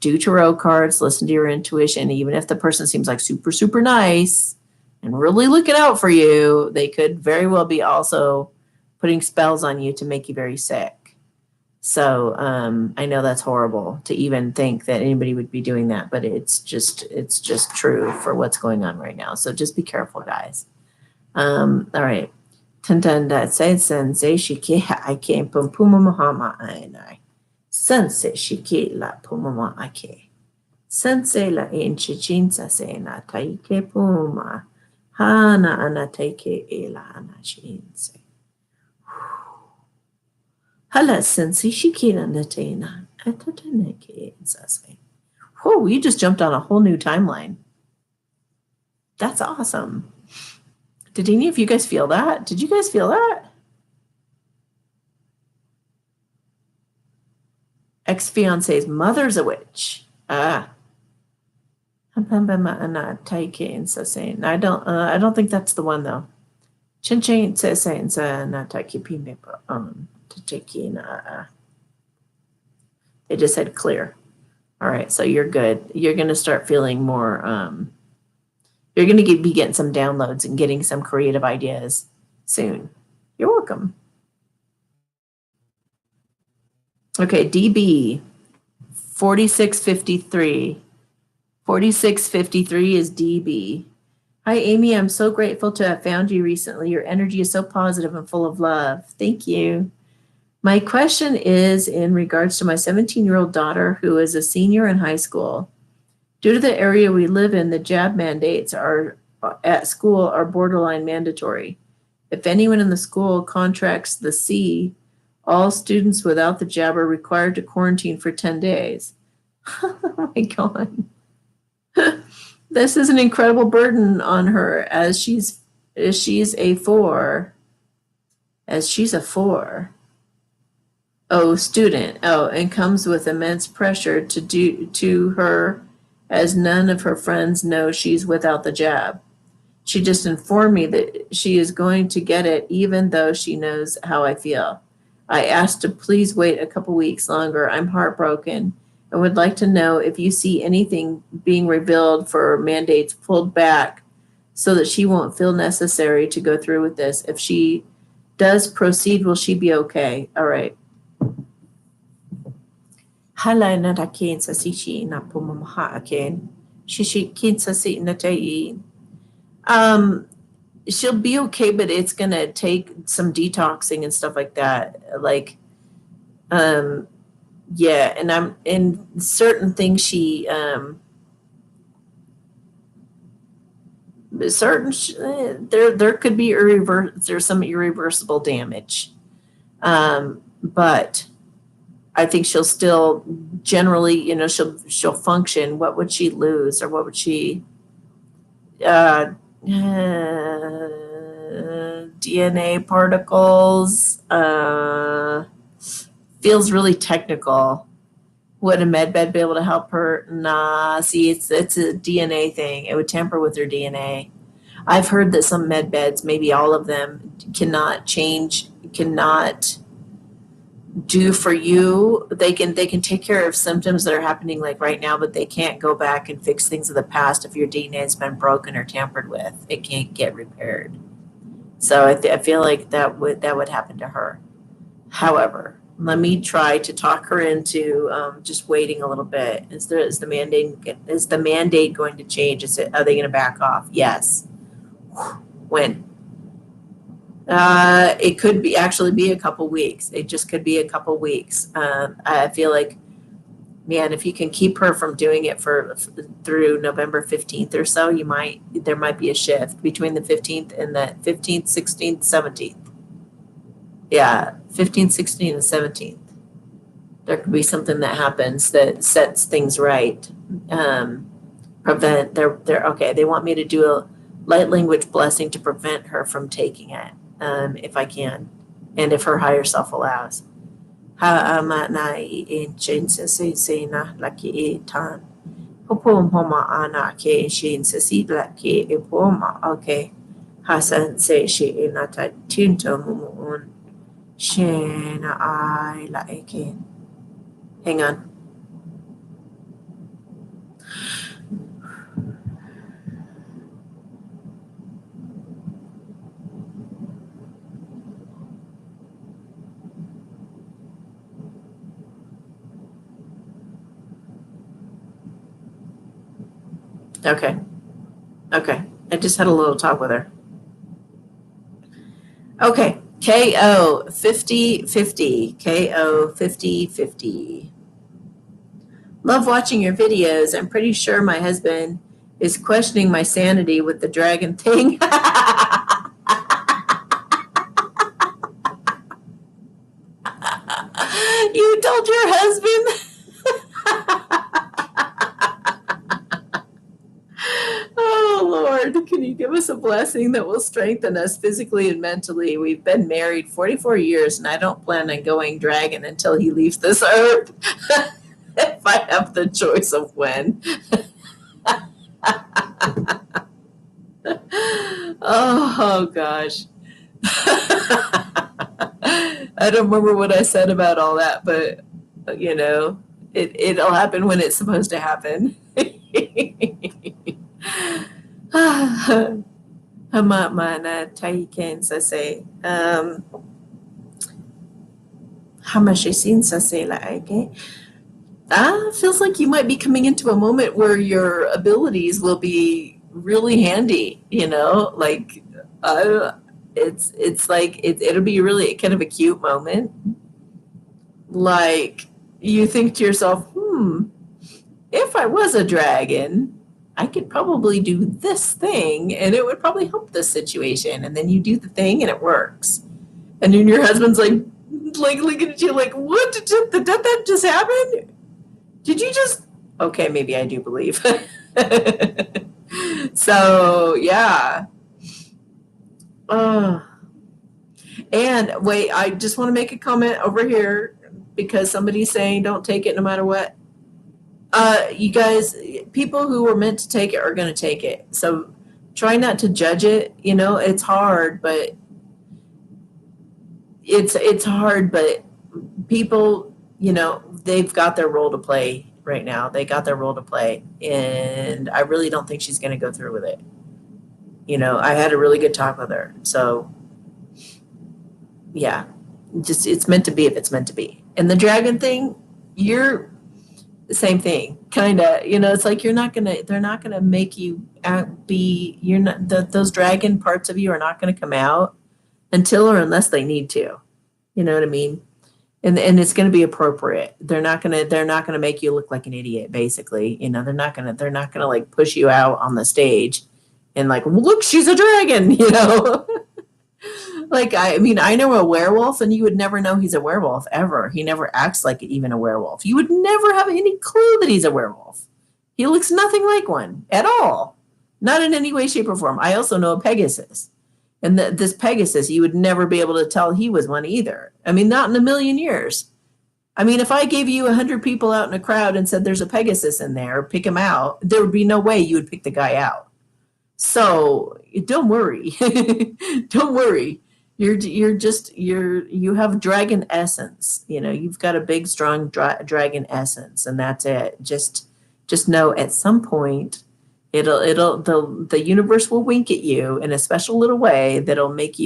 do tarot cards, listen to your intuition. Even if the person seems like super, super nice and really looking out for you, they could very well be also putting spells on you to make you very sick. So I know that's horrible to even think that anybody would be doing that, but it's just true for what's going on right now. So just be careful, guys. All right. Tantanda say sensei shiki I came pum puma mahama I sensei shiki la puma ake sensei la in chichinsa se na taike puma hana ana taike ela ana chinse hala sensei shiki la natena atataneke insase. Oh, you just jumped on a whole new timeline. That's awesome. Did any of you guys feel that? Did you guys feel that? Ex-fiance's mother's a witch. I don't think that's the one though. They just said clear. All right, so you're good. You're gonna start feeling more. You're gonna be getting some downloads and getting some creative ideas soon. You're welcome. Okay, DB 4653. 4653 is DB. Hi, Amy. I'm so grateful to have found you recently. Your energy is so positive and full of love. Thank you. My question is in regards to my 17-year-old daughter who is a senior in high school. Due to the area we live in, the jab mandates at school are borderline mandatory. If anyone in the school contracts the C, all students without the jab are required to quarantine for 10 days. Oh my God. This is an incredible burden on her as she's a 4. As she's a 4. Oh, student. Oh, and comes with immense pressure to her as none of her friends know she's without the jab. She just informed me that she is going to get it even though she knows how I feel. I asked to please wait a couple weeks longer. I'm heartbroken and would like to know if you see anything being revealed for mandates pulled back so that she won't feel necessary to go through with this. If she does proceed, will she be okay? All right. Hala na takin sa sishi na pumamaha akin. Shishikin sa si na tayin. She'll be okay, but it's gonna take some detoxing and stuff like that. Like, yeah, and I'm in certain things there could be there's some irreversible damage. But I think she'll still generally, she'll function. What would she lose, or what would she DNA particles, feels really technical. Would a med bed be able to help her? Nah, see, it's a DNA thing. It would tamper with her DNA. I've heard that some med beds, maybe all of them, cannot do for you. They can take care of symptoms that are happening like right now, but they can't go back and fix things of the past. If your DNA has been broken or tampered with, it can't get repaired. So I feel like that would happen to her. However, let me try to talk her into just waiting a little bit. Is the mandate going to change? Are they going to back off? Yes. When? It could actually be a couple weeks. It just could be a couple weeks. I feel like, man, if you can keep her from doing it through November 15th or so, there might be a shift between the 15th and the 15th, 16th, 17th. Yeah, 15th, 16th, and 17th. There could be something that happens that sets things right. Prevent, they're okay. They want me to do a light language blessing to prevent her from taking it, if I can, and if her higher self allows. Ha'amana in shin na laki e tan. Hopom homa ana ke shin sasi laki e poma. Okay. Hasan se she inata tinto mumun. Shin I la eke. Hang on. Okay. Okay. I just had a little talk with her. Okay. KO 5050. KO 5050. Love watching your videos. I'm pretty sure my husband is questioning my sanity with the dragon thing. You told your husband? Oh, Lord, can you give us a blessing that will strengthen us physically and mentally? We've been married 44 years, and I don't plan on going dragon until he leaves this earth. If I have the choice of when. Oh, gosh. I don't remember what I said about all that, but, you know, it'll happen when it's supposed to happen. Hamamana taiken sase. Hamashisin sase la ake. Feels like you might be coming into a moment where your abilities will be really handy, you know, like it's like it'll be really kind of a cute moment. Like you think to yourself, if I was a dragon, I could probably do this thing and it would probably help this situation. And then you do the thing and it works. And then your husband's like looking at you like, what did that just happen? Did you just? Okay, maybe I do believe. So, yeah. And wait, I just want to make a comment over here because somebody's saying don't take it no matter what. You guys, people who were meant to take it are going to take it. So try not to judge it. You know, it's hard, but it's hard, but people, you know, they've got their role to play right now. They got their role to play. And I really don't think she's going to go through with it. You know, I had a really good talk with her. So, yeah, just it's meant to be if it's meant to be. And the dragon thing, you're the same thing, kind of. You know, it's like they're not gonna make you you're not, those dragon parts of you are not going to come out until or unless they need to. You know what I mean? And it's going to be appropriate. They're not going to make you look like an idiot, basically. You know, they're not going to like push you out on the stage and like, look, she's a dragon, you know. Like, I mean, I know a werewolf and you would never know he's a werewolf ever. He never acts like even a werewolf. You would never have any clue that he's a werewolf. He looks nothing like one at all. Not in any way, shape, or form. I also know a Pegasus. And this Pegasus, you would never be able to tell he was one either. I mean, not in a million years. I mean, if I gave you 100 people out in a crowd and said there's a Pegasus in there, pick him out, there would be no way you would pick the guy out. So don't worry. Don't worry. You have dragon essence. You know, you've got a big, strong dragon essence, and that's it. Just know at some point the universe will wink at you in a special little way that'll give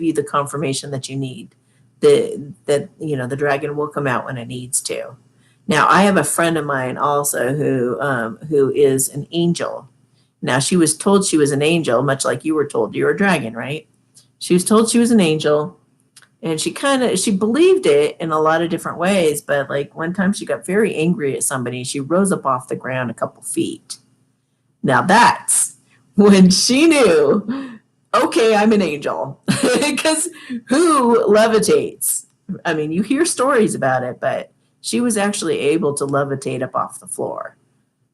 you the confirmation that you need. That you know the dragon will come out when it needs to. Now, I have a friend of mine also who is an angel. Now, she was told she was an angel, much like you were told you're a dragon, right? She was told she was an angel, and she believed it in a lot of different ways. But like one time she got very angry at somebody. She rose up off the ground a couple feet. Now that's when she knew, okay, I'm an angel. Because who levitates? I mean, you hear stories about it, but she was actually able to levitate up off the floor.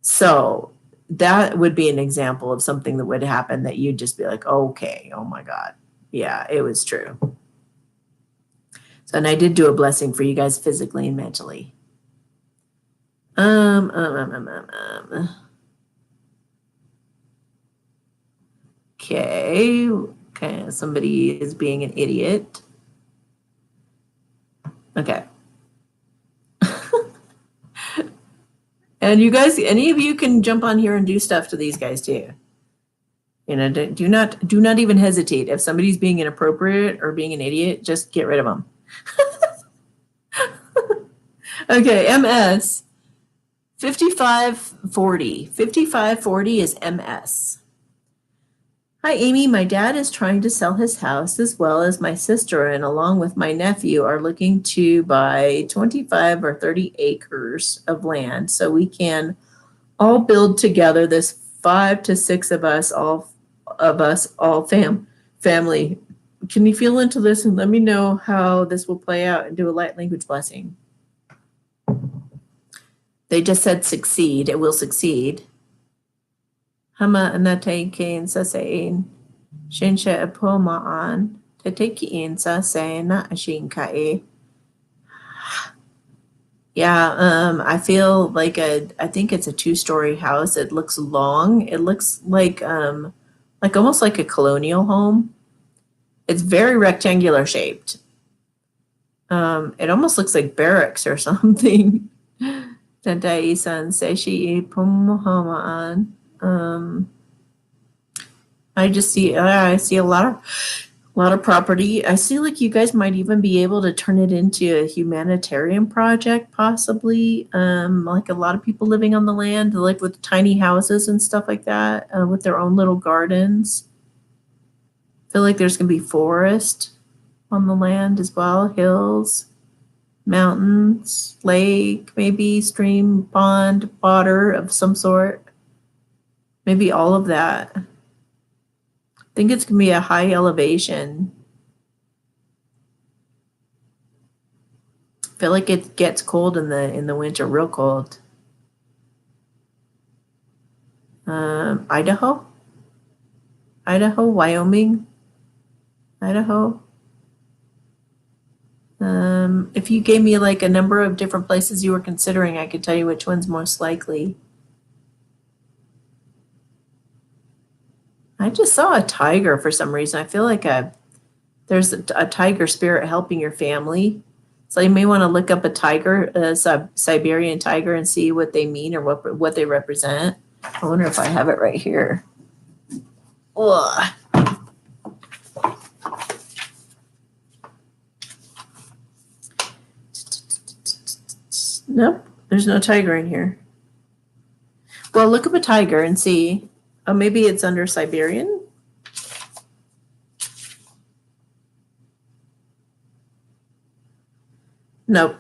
So that would be an example of something that would happen that you'd just be like, okay, oh my God. Yeah, it was true. So, and I did do a blessing for you guys physically and mentally. Okay, somebody is being an idiot. Okay. And you guys, any of you can jump on here and do stuff to these guys too. You know, do not even hesitate. If somebody's being inappropriate or being an idiot, just get rid of them. Okay, MS 5540. 5540 is MS. Hi, Amy. My dad is trying to sell his house as well as my sister, and along with my nephew, are looking to buy 25 or 30 acres of land so we can all build together. This 5 to 6 of us, all family. Can you feel into this and let me know how this will play out and do a light language blessing? They just said succeed. It will succeed. Hama anatakin sa sain. Shinsha apomaan. Tatekiin sa sain na ashin kae. Yeah, I feel like I think it's a 2-story house. It looks long. It looks like almost like a colonial home. It's very rectangular shaped. It almost looks like barracks or something. Tadai-san seshi pomohamaan. I see a lot of property. I see like you guys might even be able to turn it into a humanitarian project, possibly. Like a lot of people living on the land, like with tiny houses and stuff like that, with their own little gardens. I feel like there's gonna be forest on the land as well, hills, mountains, lake, maybe stream, pond, water of some sort. Maybe all of that. I think it's gonna be a high elevation. I feel like it gets cold in the winter, real cold. Idaho, Wyoming, Idaho. If you gave me like a number of different places you were considering, I could tell you which one's most likely. I just saw a tiger for some reason. I feel like there's a tiger spirit helping your family. So you may want to look up a tiger, a Siberian tiger, and see what they mean or what they represent. I wonder if I have it right here. Ugh. Nope, there's no tiger in here. Well, look up a tiger and see. Oh, maybe it's under Siberian. Nope.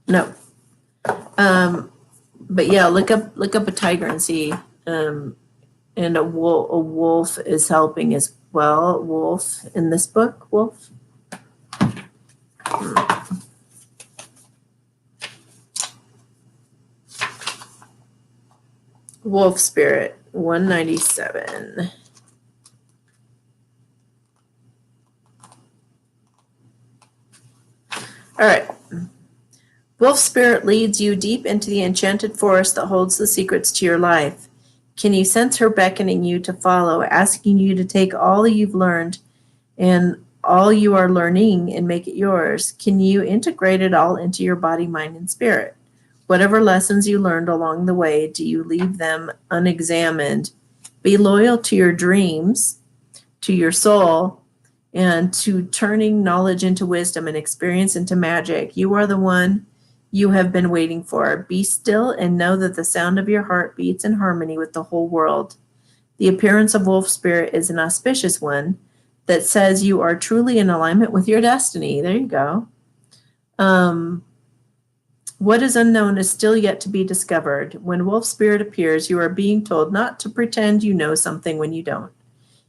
Nope. But yeah, look up a tiger and see. And a wolf is helping as well. Wolf in this book, wolf. Wolf spirit, 197. All right. Wolf spirit leads you deep into the enchanted forest that holds the secrets to your life. Can you sense her beckoning you to follow, asking you to take all you've learned and all you are learning and make it yours? Can you integrate it all into your body, mind, and spirit? Whatever lessons you learned along the way, do you leave them unexamined? Be loyal to your dreams, to your soul, and to turning knowledge into wisdom and experience into magic. You are the one you have been waiting for. Be still and know that the sound of your heart beats in harmony with the whole world. The appearance of wolf spirit is an auspicious one that says you are truly in alignment with your destiny. There you go. What is unknown is still yet to be discovered. When wolf spirit appears, you are being told not to pretend you know something when you don't.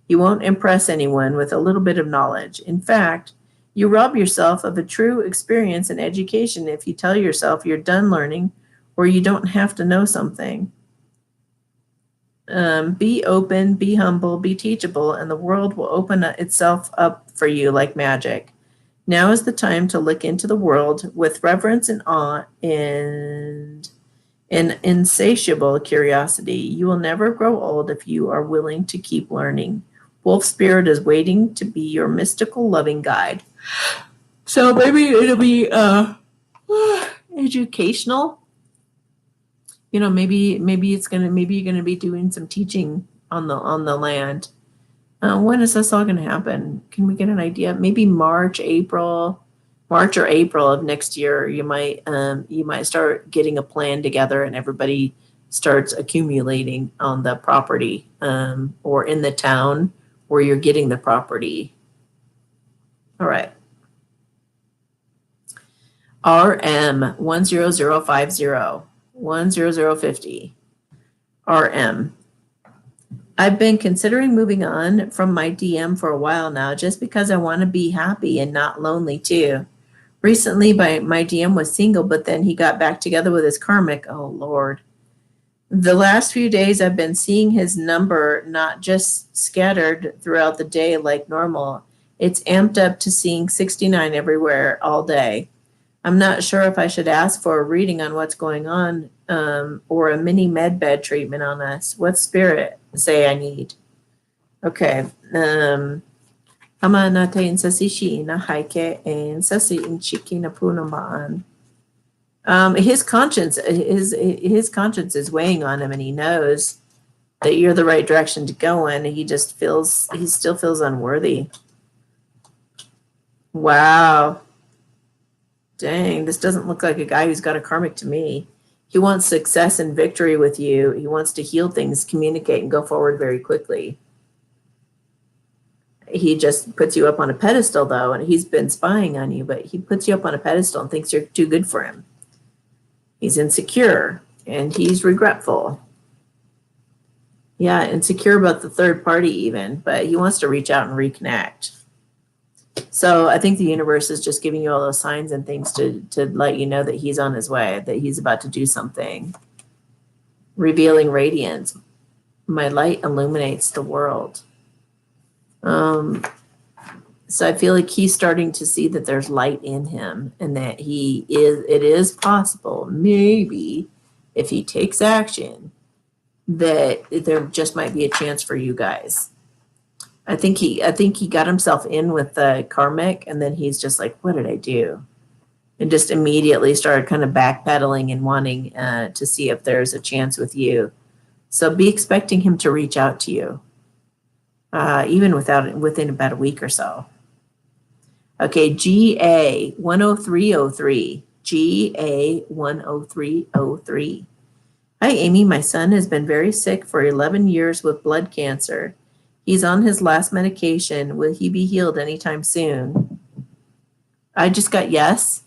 You won't impress anyone with a little bit of knowledge. In fact, You rob yourself of a true experience and education if you tell yourself you're done learning or you don't have to know something. Be open, be humble, be teachable, and the world will open itself up for you like magic. Now is the time to look into the world with reverence and awe and an insatiable curiosity. You will never grow old if you are willing to keep learning. Wolf Spirit is waiting to be your mystical loving guide. So maybe it'll be educational. You know, maybe you're gonna be doing some teaching on the land. When is this all gonna happen? Can we get an idea? Maybe March or April of next year. You might start getting a plan together, and everybody starts accumulating on the property, or in the town where you're getting the property. All right. RM 10050 10050. RM. I've been considering moving on from my DM for a while now, just because I want to be happy and not lonely too. Recently, my DM was single, but then he got back together with his karmic. Oh, Lord. The last few days, I've been seeing his number not just scattered throughout the day like normal. It's amped up to seeing 69 everywhere all day. I'm not sure if I should ask for a reading on what's going on, or a mini med bed treatment on us. What spirit say I need? Okay. Hama natin sa sishina haike and sasi in chikina punamaan. His conscience is weighing on him, and he knows that you're the right direction to go in. He still feels unworthy. Wow. Dang, this doesn't look like a guy who's got a karmic to me. He wants success and victory with you. He wants to heal things, communicate, and go forward very quickly. He just puts you up on a pedestal, though, and he's been spying on you, but he puts you up on a pedestal and thinks you're too good for him. He's insecure, and he's regretful. Yeah, insecure about the third party even, but he wants to reach out and reconnect. So I think the universe is just giving you all those signs and things to let you know that he's on his way, that he's about to do something. Revealing radiance. My light illuminates the world. So I feel like he's starting to see that there's light in him, and that it is possible, maybe, if he takes action, that there just might be a chance for you guys. I think he got himself in with the karmic, and then he's just like, what did I do? And just immediately started kind of backpedaling and wanting to see if there's a chance with you. So be expecting him to reach out to you, even within about a week or so. Okay, GA 10303. GA 10303. Hi, Amy. My son has been very sick for 11 years with blood cancer. He's on his last medication. Will he be healed anytime soon? I just got yes.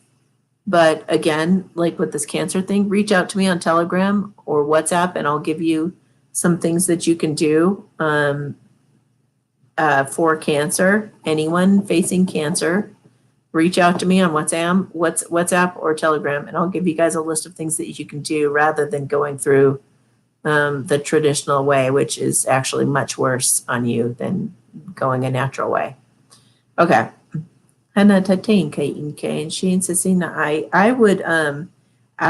But again, like with this cancer thing, reach out to me on Telegram or WhatsApp, and I'll give you some things that you can do for cancer. Anyone facing cancer, reach out to me on WhatsApp or Telegram, and I'll give you guys a list of things that you can do rather than going through the traditional way, which is actually much worse on you than going a natural way. Okay. I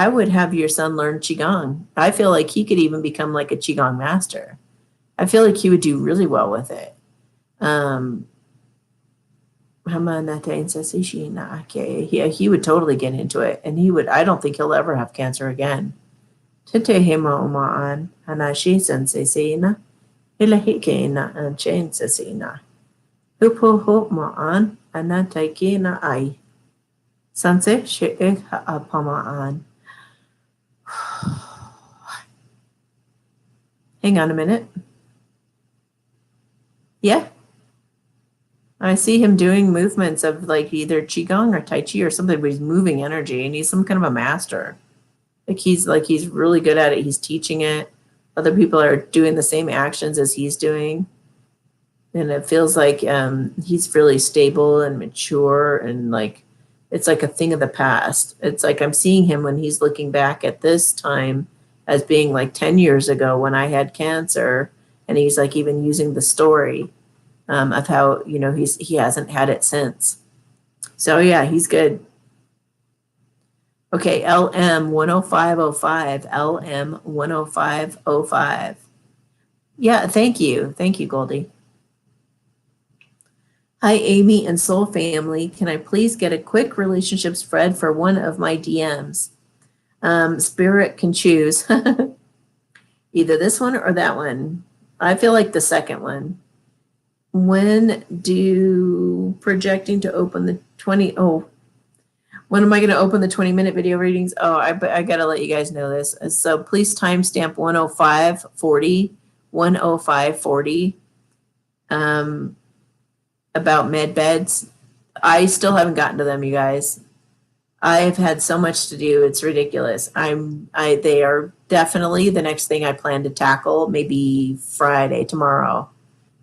would have your son learn Qigong. I feel like he could even become like a Qigong master. I feel like he would do really well with it. Yeah, he would totally get into it, and I don't think he'll ever have cancer again. Hanashi sensei ilahikena and chain sasina. Upo ma'an anataikina ai. Sanse she'ek ha'apamaan. Hang on a minute. Yeah. I see him doing movements of like either Qigong or Tai Chi or something, but he's moving energy, and he's some kind of a master. He's really good at it. He's teaching it. Other people are doing the same actions as he's doing. And it feels like he's really stable and mature, and like it's like a thing of the past. It's like I'm seeing him when he's looking back at this time as being like 10 years ago when I had cancer, and he's like even using the story of how, you know, he hasn't had it since. So yeah, he's good. Okay, LM 10505, LM 10505. Yeah, thank you. Thank you, Goldie. Hi, Amy and Soul Family. Can I please get a quick relationship spread for one of my DMs? Spirit can choose either this one or that one. I feel like the second one. When do projecting to open the 20? Oh, when am I going to open the 20-minute video readings? Oh, I got to let you guys know this. So please timestamp 10540, 10540 about med beds. I still haven't gotten to them, you guys. I've had so much to do. It's ridiculous. They are definitely the next thing I plan to tackle, maybe Friday, tomorrow.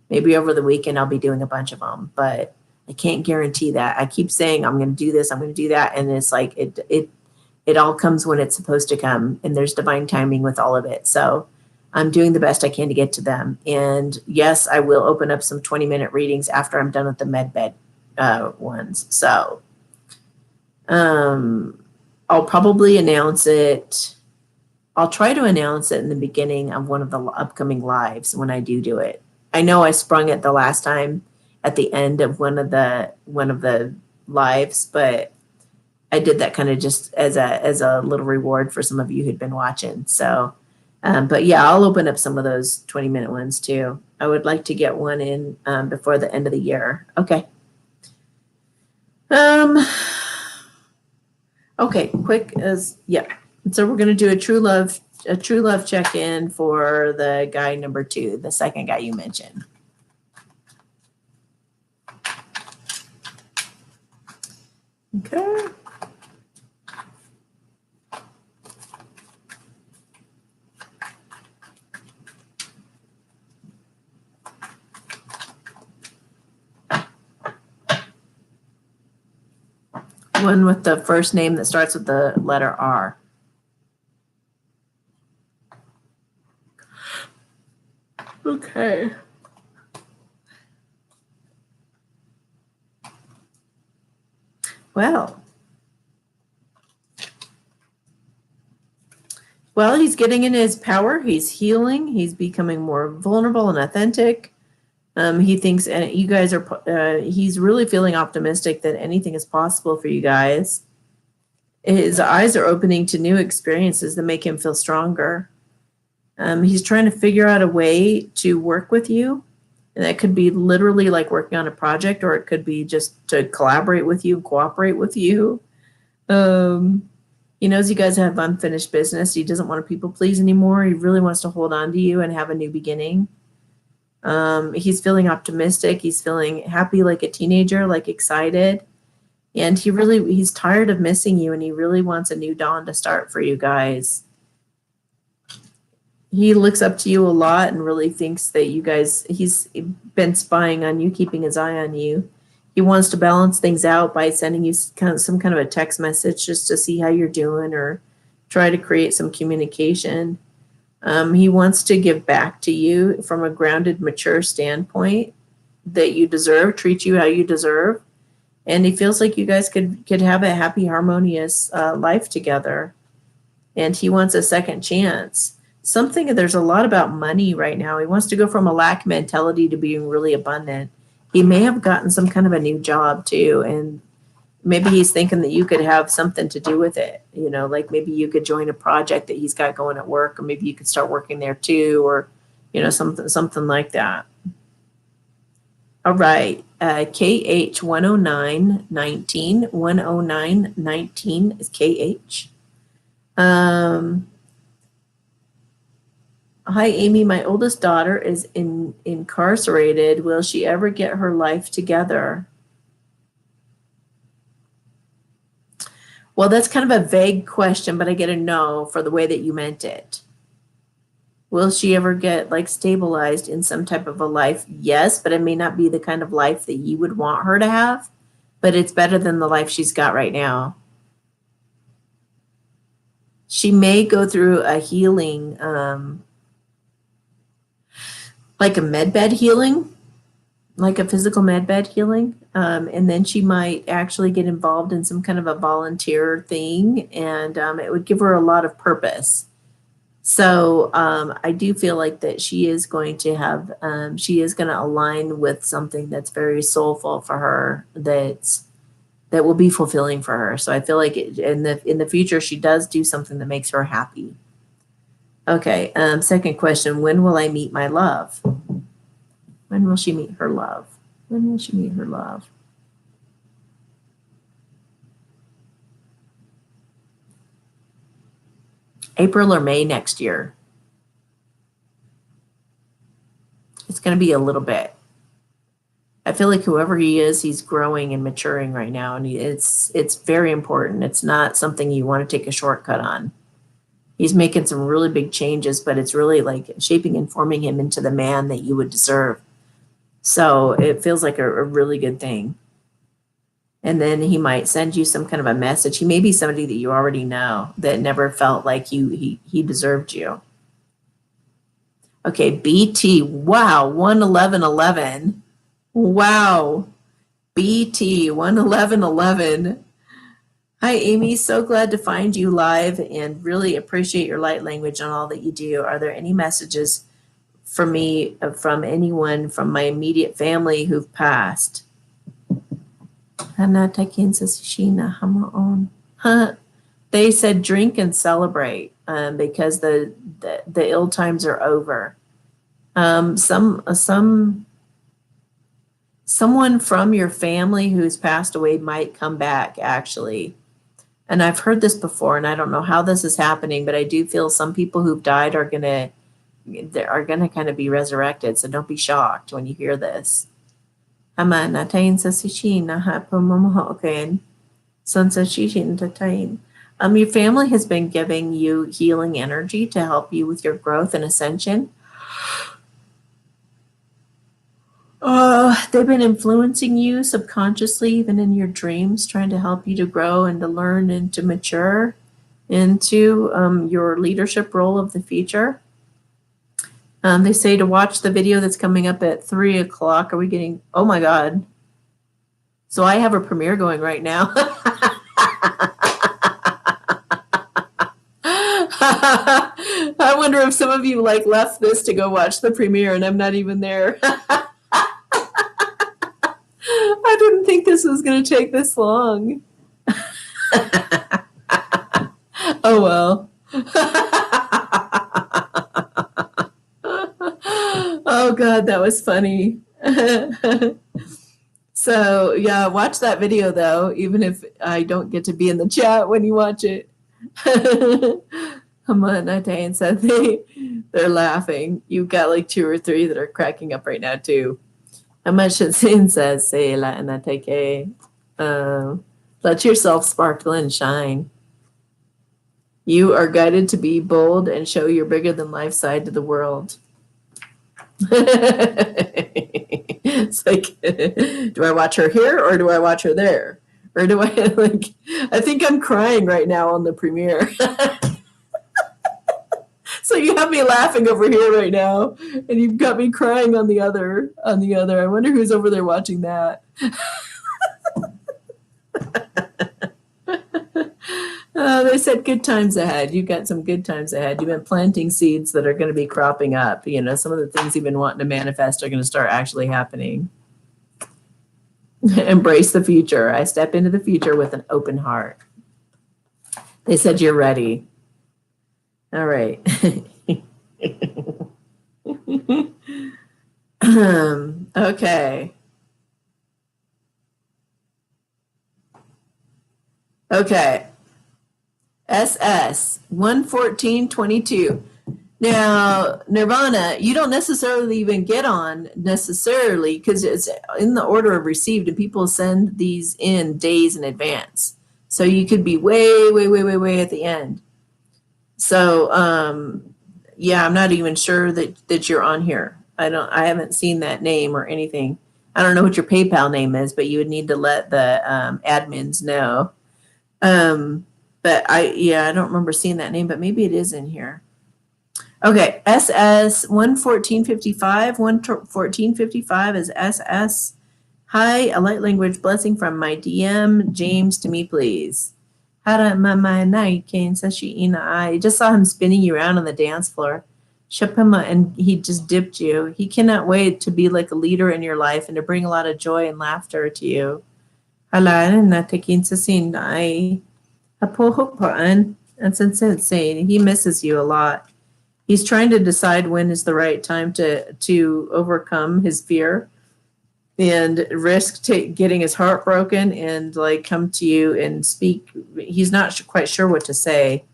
Maybe over the weekend I'll be doing a bunch of them, but I can't guarantee that. I keep saying I'm going to do this, I'm going to do that, and it's like it all comes when it's supposed to come, and there's divine timing with all of it. So I'm doing the best I can to get to them. And yes, I will open up some 20-minute readings after I'm done with the med bed ones. So I'll probably announce it. I'll try to announce it in the beginning of one of the upcoming lives when I do it. I know I sprung it the last time at the end of one of the lives, but I did that kind of just as a little reward for some of you who'd been watching. So, but yeah, I'll open up some of those 20-minute ones too. I would like to get one in before the end of the year. Okay. Okay, quick as yeah. So we're gonna do a true love check-in for the guy number 2, the second guy you mentioned. Okay. One with the first name that starts with the letter R. Okay. Well, he's getting in his power. He's healing. He's becoming more vulnerable and authentic. He thinks, and you guys are, he's really feeling optimistic that anything is possible for you guys. His eyes are opening to new experiences that make him feel stronger. He's trying to figure out a way to work with you. And that could be literally like working on a project, or it could be just to collaborate with you, cooperate with you. He knows you guys have unfinished business. He doesn't want to people please anymore. He really wants to hold on to you and have a new beginning. He's feeling optimistic. He's feeling happy like a teenager, like excited. And he's tired of missing you, and he really wants a new dawn to start for you guys. He looks up to you a lot and really thinks that you guys, he's been spying on you, keeping his eye on you. He wants to balance things out by sending you some kind of a text message just to see how you're doing, or try to create some communication. He wants to give back to you from a grounded, mature standpoint that you deserve, treat you how you deserve. And he feels like you guys could have a happy, harmonious life together. And he wants a second chance. There's a lot about money right now. He wants to go from a lack mentality to being really abundant. He may have gotten some kind of a new job too, and maybe he's thinking that you could have something to do with it. You know, like maybe you could join a project that he's got going at work, or maybe you could start working there too, or, you know, something like that. All right, KH 10919, 10919 is KH. Hi, Amy. My oldest daughter is incarcerated. Will she ever get her life together? Well, that's kind of a vague question, but I get a no for the way that you meant it. Will she ever get like stabilized in some type of a life? Yes, but it may not be the kind of life that you would want her to have, but it's better than the life she's got right now. She may go through a healing, like a med bed healing, like a physical med bed healing. And then she might actually get involved in some kind of a volunteer thing, and it would give her a lot of purpose. So I do feel like that she is going to have, she is going to align with something that's very soulful for her, that will be fulfilling for her. So I feel like in the future, she does do something that makes her happy. Okay. Second question: when will I meet my love? When will she meet her love? When will she meet her love? April or May next year. It's going to be a little bit. I feel like whoever he is, he's growing and maturing right now, and it's very important. It's not something you want to take a shortcut on. He's making some really big changes, but it's really like shaping and forming him into the man that you would deserve. So it feels like a really good thing. And then he might send you some kind of a message. He may be somebody that you already know that never felt like he deserved you. Okay, BT. Wow, 11111. Wow. BT 11111. Hi, Amy. So glad to find you live and really appreciate your light language on all that you do. Are there any messages for me from anyone from my immediate family who've passed? They said drink and celebrate because the ill times are over. Someone from your family who's passed away might come back, actually. And I've heard this before, and I don't know how this is happening, but I do feel some people who've died are gonna kind of be resurrected. So don't be shocked when you hear this. Your family has been giving you healing energy to help you with your growth and ascension. They've been influencing you subconsciously, even in your dreams, trying to help you to grow and to learn and to mature into your leadership role of the future. They say to watch the video that's coming up at 3 o'clock. Are we getting, oh my God. So I have a premiere going right now. I wonder if some of you like left this to go watch the premiere and I'm not even there. I didn't think this was going to take this long. Oh, well. Oh, God, that was funny. So, yeah, watch that video, though, even if I don't get to be in the chat when you watch it. Hamanate said they're laughing. You've got like 2 or 3 that are cracking up right now, too. Hamashin says, say la anateke. Let yourself sparkle and shine. You are guided to be bold and show your bigger than life side to the world. It's like, do I watch her here or do I watch her there? Or do I like, I think I'm crying right now on the premiere. So you have me laughing over here right now, and you've got me crying on the other. I wonder who's over there watching that. They said good times ahead. You've got some good times ahead. You've been planting seeds that are going to be cropping up. You know, some of the things you've been wanting to manifest are going to start actually happening. Embrace the future. I step into the future with an open heart. They said you're ready. All right. Okay. Okay. SS 11422. Now, Nirvana, you don't necessarily even get on necessarily because it's in the order of received, and people send these in days in advance. So you could be way at the end. So, yeah, I'm not even sure that you're on here. I haven't seen that name or anything. I don't know what your PayPal name is, but you would need to let the admins know. But I don't remember seeing that name, but maybe it is in here. Okay, SS 11455. 11455 is SS. Hi, a light language blessing from my DM, James, to me, please. I just saw him spinning you around on the dance floor. Shapima, and he just dipped you. He cannot wait to be like a leader in your life and to bring a lot of joy and laughter to you. And since he misses you a lot. He's trying to decide when is the right time to overcome his fear and risk getting his heart broken and like come to you and speak. He's not quite sure what to say.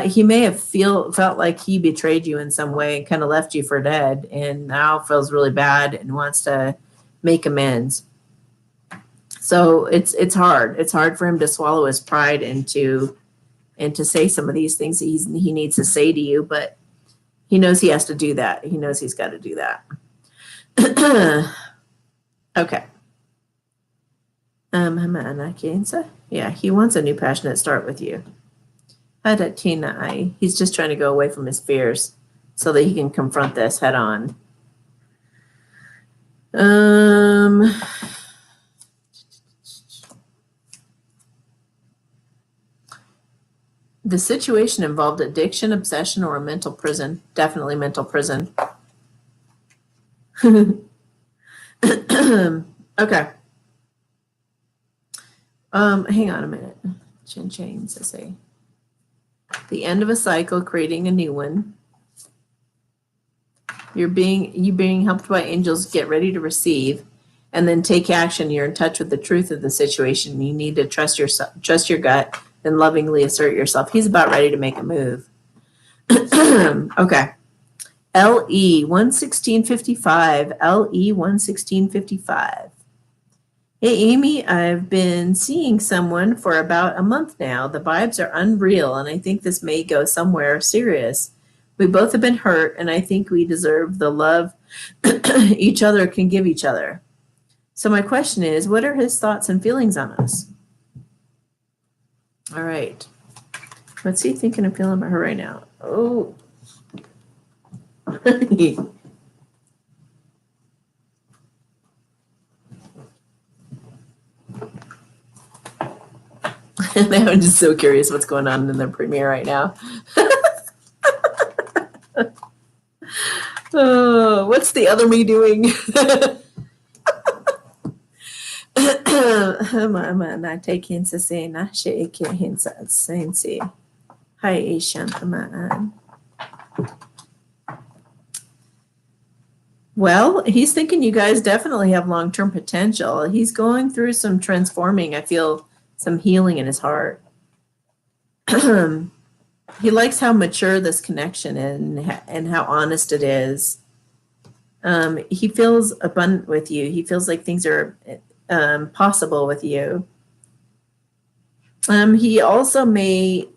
He may have felt like he betrayed you in some way and kind of left you for dead, and now feels really bad and wants to make amends. So it's hard. It's hard for him to swallow his pride and to say some of these things that he needs to say to you, but he knows he has to do that. He knows he's got to do that. Okay. Yeah, he wants a new passionate start with you. He's just trying to go away from his fears so that he can confront this head on. The situation involved addiction, obsession, or a mental prison. Definitely mental prison. Okay. Hang on a minute. Chains, I say. The end of a cycle, creating a new one. You being helped by angels, get ready to receive, and then take action. You're in touch with the truth of the situation. You need to trust your gut, and lovingly assert yourself. He's about ready to make a move. Okay. LE 11655. LE 11655. Hey, Amy, I've been seeing someone for about a month now. The vibes are unreal, and I think this may go somewhere serious. We both have been hurt, and I think we deserve the love each other can give each other. So my question is, what are his thoughts and feelings on us? All right. What's he thinking and feeling about her right now? Oh. I'm just so curious what's going on in the premiere right now. Oh, what's the other me doing? Well, he's thinking you guys definitely have long-term potential. He's going through some transforming. I feel some healing in his heart. He likes how mature this connection is and how honest it is. He feels abundant with you. He feels like things are possible with you. He also may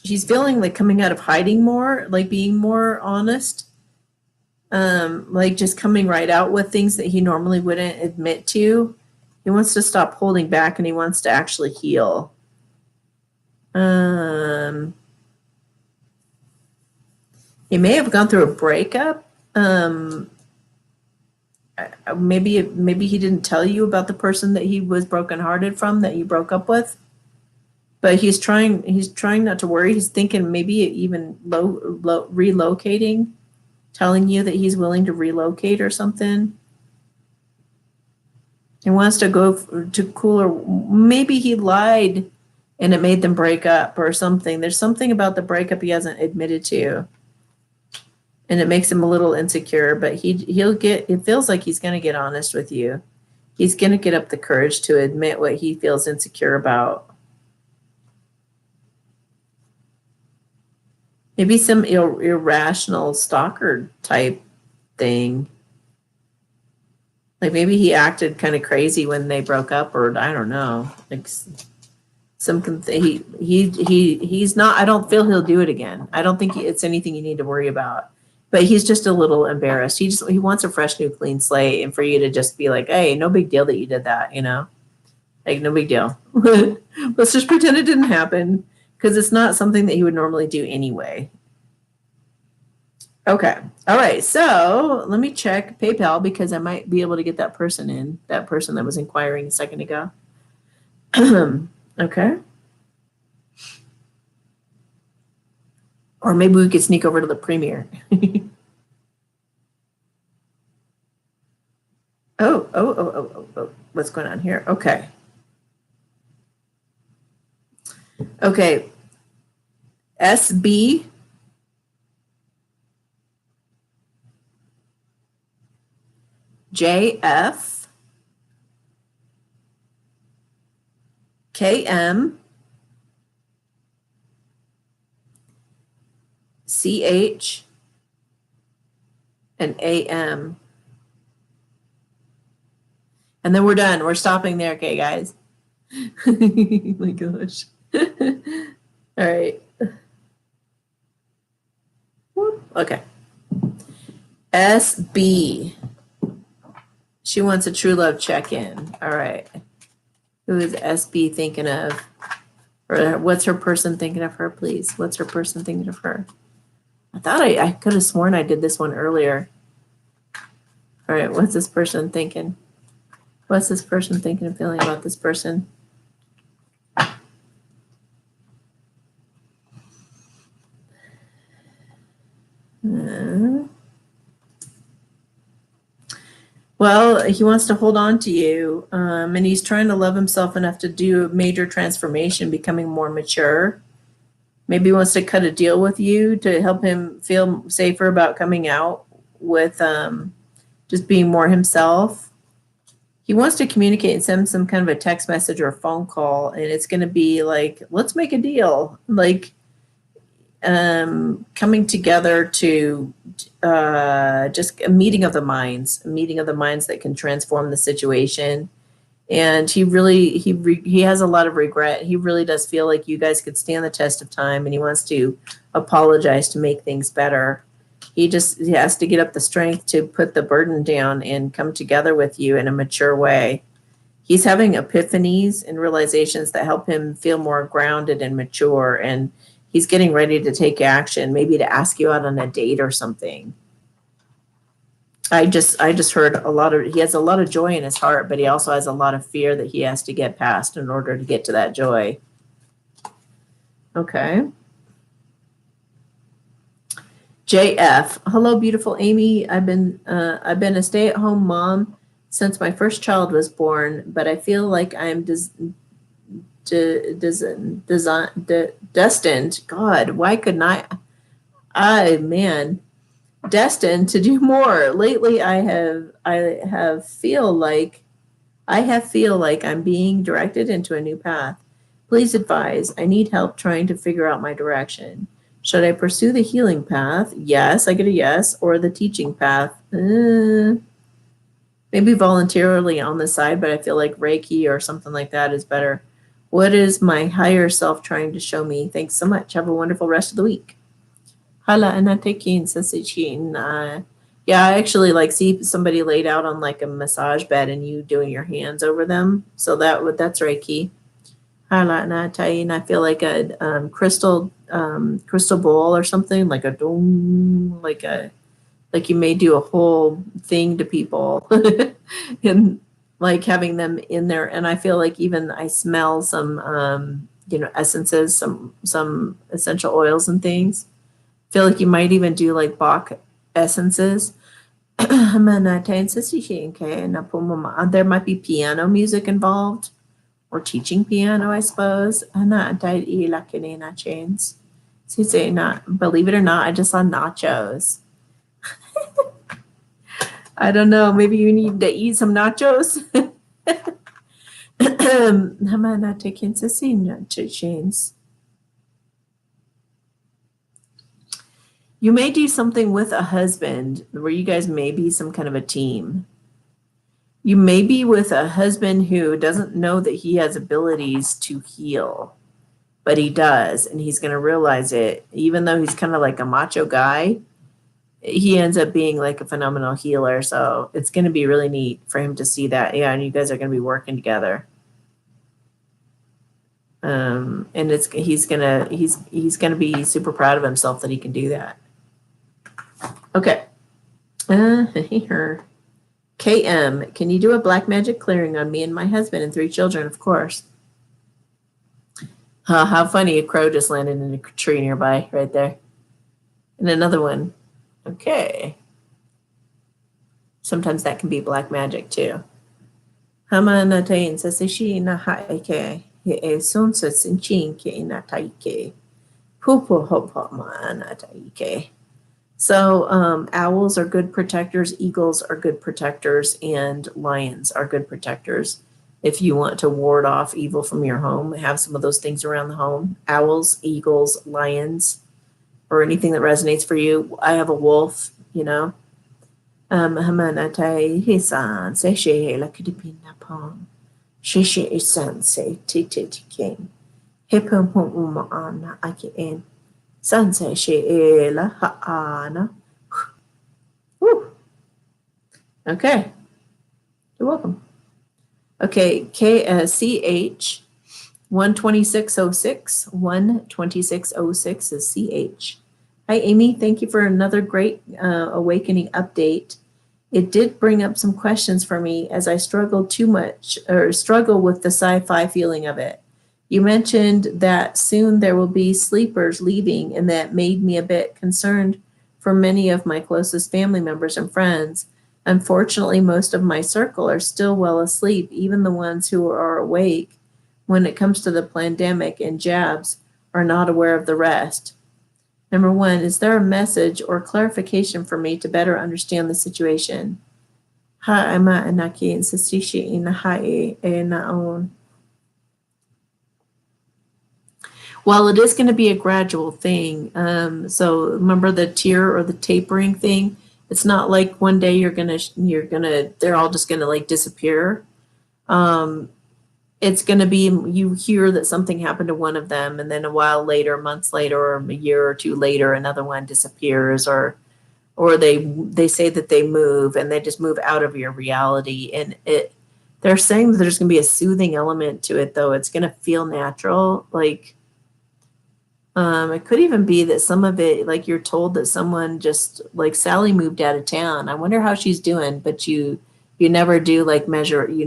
he's feeling like coming out of hiding more, like being more honest, like just coming right out with things that he normally wouldn't admit to. He wants to stop holding back and he wants to actually heal. He may have gone through a breakup. Maybe he didn't tell you about the person that he was brokenhearted from, that you broke up with. But he's trying not to worry. He's thinking maybe even relocating, telling you that he's willing to relocate or something. He wants to go to cooler. Maybe he lied and it made them break up or something. There's something about the breakup he hasn't admitted to. And it makes him a little insecure, but it feels like he's going to get honest with you. He's going to get up the courage to admit what he feels insecure about. Maybe some irrational stalker type thing. Like maybe he acted kind of crazy when they broke up, or I don't know. Like He's not. I don't feel he'll do it again. I don't think it's anything you need to worry about. But he's just a little embarrassed. He wants a fresh, new, clean slate, and for you to just be like, "Hey, no big deal that you did that," like no big deal. Let's just pretend it didn't happen because it's not something that he would normally do anyway. Okay. All right. So let me check PayPal because I might be able to get that person that was inquiring a second ago. Okay. Or maybe we could sneak over to the premiere. Oh. What's going on here? Okay. Okay. SB. JF. KM. CH. And AM. And then we're done. We're stopping there, okay, guys? My gosh. All right. Okay. SB. She wants a true love check-in. All right. Who is SB thinking of? Or what's her person thinking of her, please? What's her person thinking of her? I thought I could have sworn I did this one earlier. All right, what's this person thinking? What's this person thinking and feeling about this person? Well, he wants to hold on to you, and he's trying to love himself enough to do a major transformation, becoming more mature. Maybe he wants to cut a deal with you to help him feel safer about coming out with just being more himself. He wants to communicate and send some kind of a text message or a phone call, and it's going to be like, let's make a deal. Like, coming together to just a meeting of the minds that can transform the situation. And he has a lot of regret. He really does feel like you guys could stand the test of time, and he wants to apologize to make things better. He has to get up the strength to put the burden down and come together with you in a mature way. He's having epiphanies and realizations that help him feel more grounded and mature, and he's getting ready to take action, maybe to ask you out on a date or something. I just heard he has a lot of joy in his heart, but he also has a lot of fear that he has to get past in order to get to that joy. Okay. JF. Hello, beautiful Amy. I've been a stay-at-home mom since my first child was born, but I feel like I'm destined. God, why couldn't destined to do more. Lately, I feel like I'm being directed into a new path. Please advise. I need help trying to figure out my direction. Should I pursue the healing path? Yes, I get a yes. Or the teaching path? Maybe voluntarily on the side, but I feel like Reiki or something like that is better. What is my higher self trying to show me? Thanks so much. Have a wonderful rest of the week. Hala anatakin sasichin. Yeah, I actually see somebody laid out on like a massage bed and you doing your hands over them. So that's Reiki. Hala anatayin. I feel like a crystal bowl or something, like a dome, like you may do a whole thing to people and like having them in there. And I feel like even I smell some essences, some essential oils and things. Feel like you might even do like Bach essences. There might be piano music involved or teaching piano, I suppose. Believe it or not, I just saw nachos. I don't know. Maybe you need to eat some nachos. You may do something with a husband where you guys may be some kind of a team. You may be with a husband who doesn't know that he has abilities to heal, but he does, and he's going to realize it. Even though he's kind of like a macho guy, he ends up being like a phenomenal healer. So it's going to be really neat for him to see that. Yeah, and you guys are going to be working together. And he's gonna be super proud of himself that he can do that. Okay. Here. KM, can you do a black magic clearing on me and my husband and 3 children? Of course. How funny, a crow just landed in a tree nearby right there. And another one. Okay. Sometimes that can be black magic too. Hama na tain sa sishi na haike. He e sun sa sinchin ke na taike. Pupu hopo ma na taike. So owls are good protectors, eagles are good protectors, and lions are good protectors. If you want to ward off evil from your home, have some of those things around the home. Owls, eagles, lions, or anything that resonates for you. I have a wolf, you know. Hamanatai hisan se she la kidipina pong. She isan se titikin. Hipum hum ana akien. Sanse she'ela ha'ana. Woo. Okay. You're welcome. Okay, CH 12606. 12606 is CH. Hi, Amy. Thank you for another great awakening update. It did bring up some questions for me as I struggle with the sci-fi feeling of it. You mentioned that soon there will be sleepers leaving, and that made me a bit concerned for many of my closest family members and friends. Unfortunately, most of my circle are still well asleep, even the ones who are awake when it comes to the pandemic and jabs are not aware of the rest. Number 1, is there a message or clarification for me to better understand the situation? Ha'ama anaki insasishi ina hae e na'on. Well, it is going to be a gradual thing. So remember the tier or the tapering thing. It's not like one day they're all just gonna like disappear. It's gonna be, you hear that something happened to one of them, and then a while later, months later, or a year or 2 later, another one disappears, or they say that they move and they just move out of your reality. And they're saying that there's gonna be a soothing element to it, though. It's gonna feel natural, like. It could even be that some of it, like you're told that someone just, like Sally moved out of town. I wonder how she's doing, but you never do you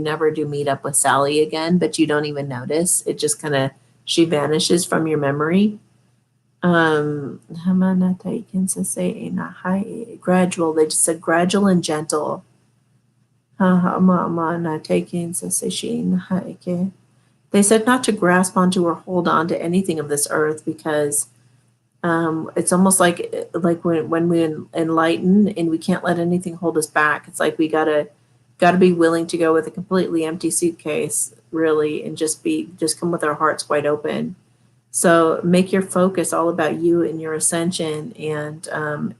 never do meet up with Sally again, but you don't even notice. It just kind of, she vanishes from your memory. Gradual. They just said gradual and gentle. They said not to grasp onto or hold on to anything of this earth, because it's almost like when we enlighten and we can't let anything hold us back. It's like we gotta be willing to go with a completely empty suitcase, really, and just come with our hearts wide open. So make your focus all about you and your ascension, and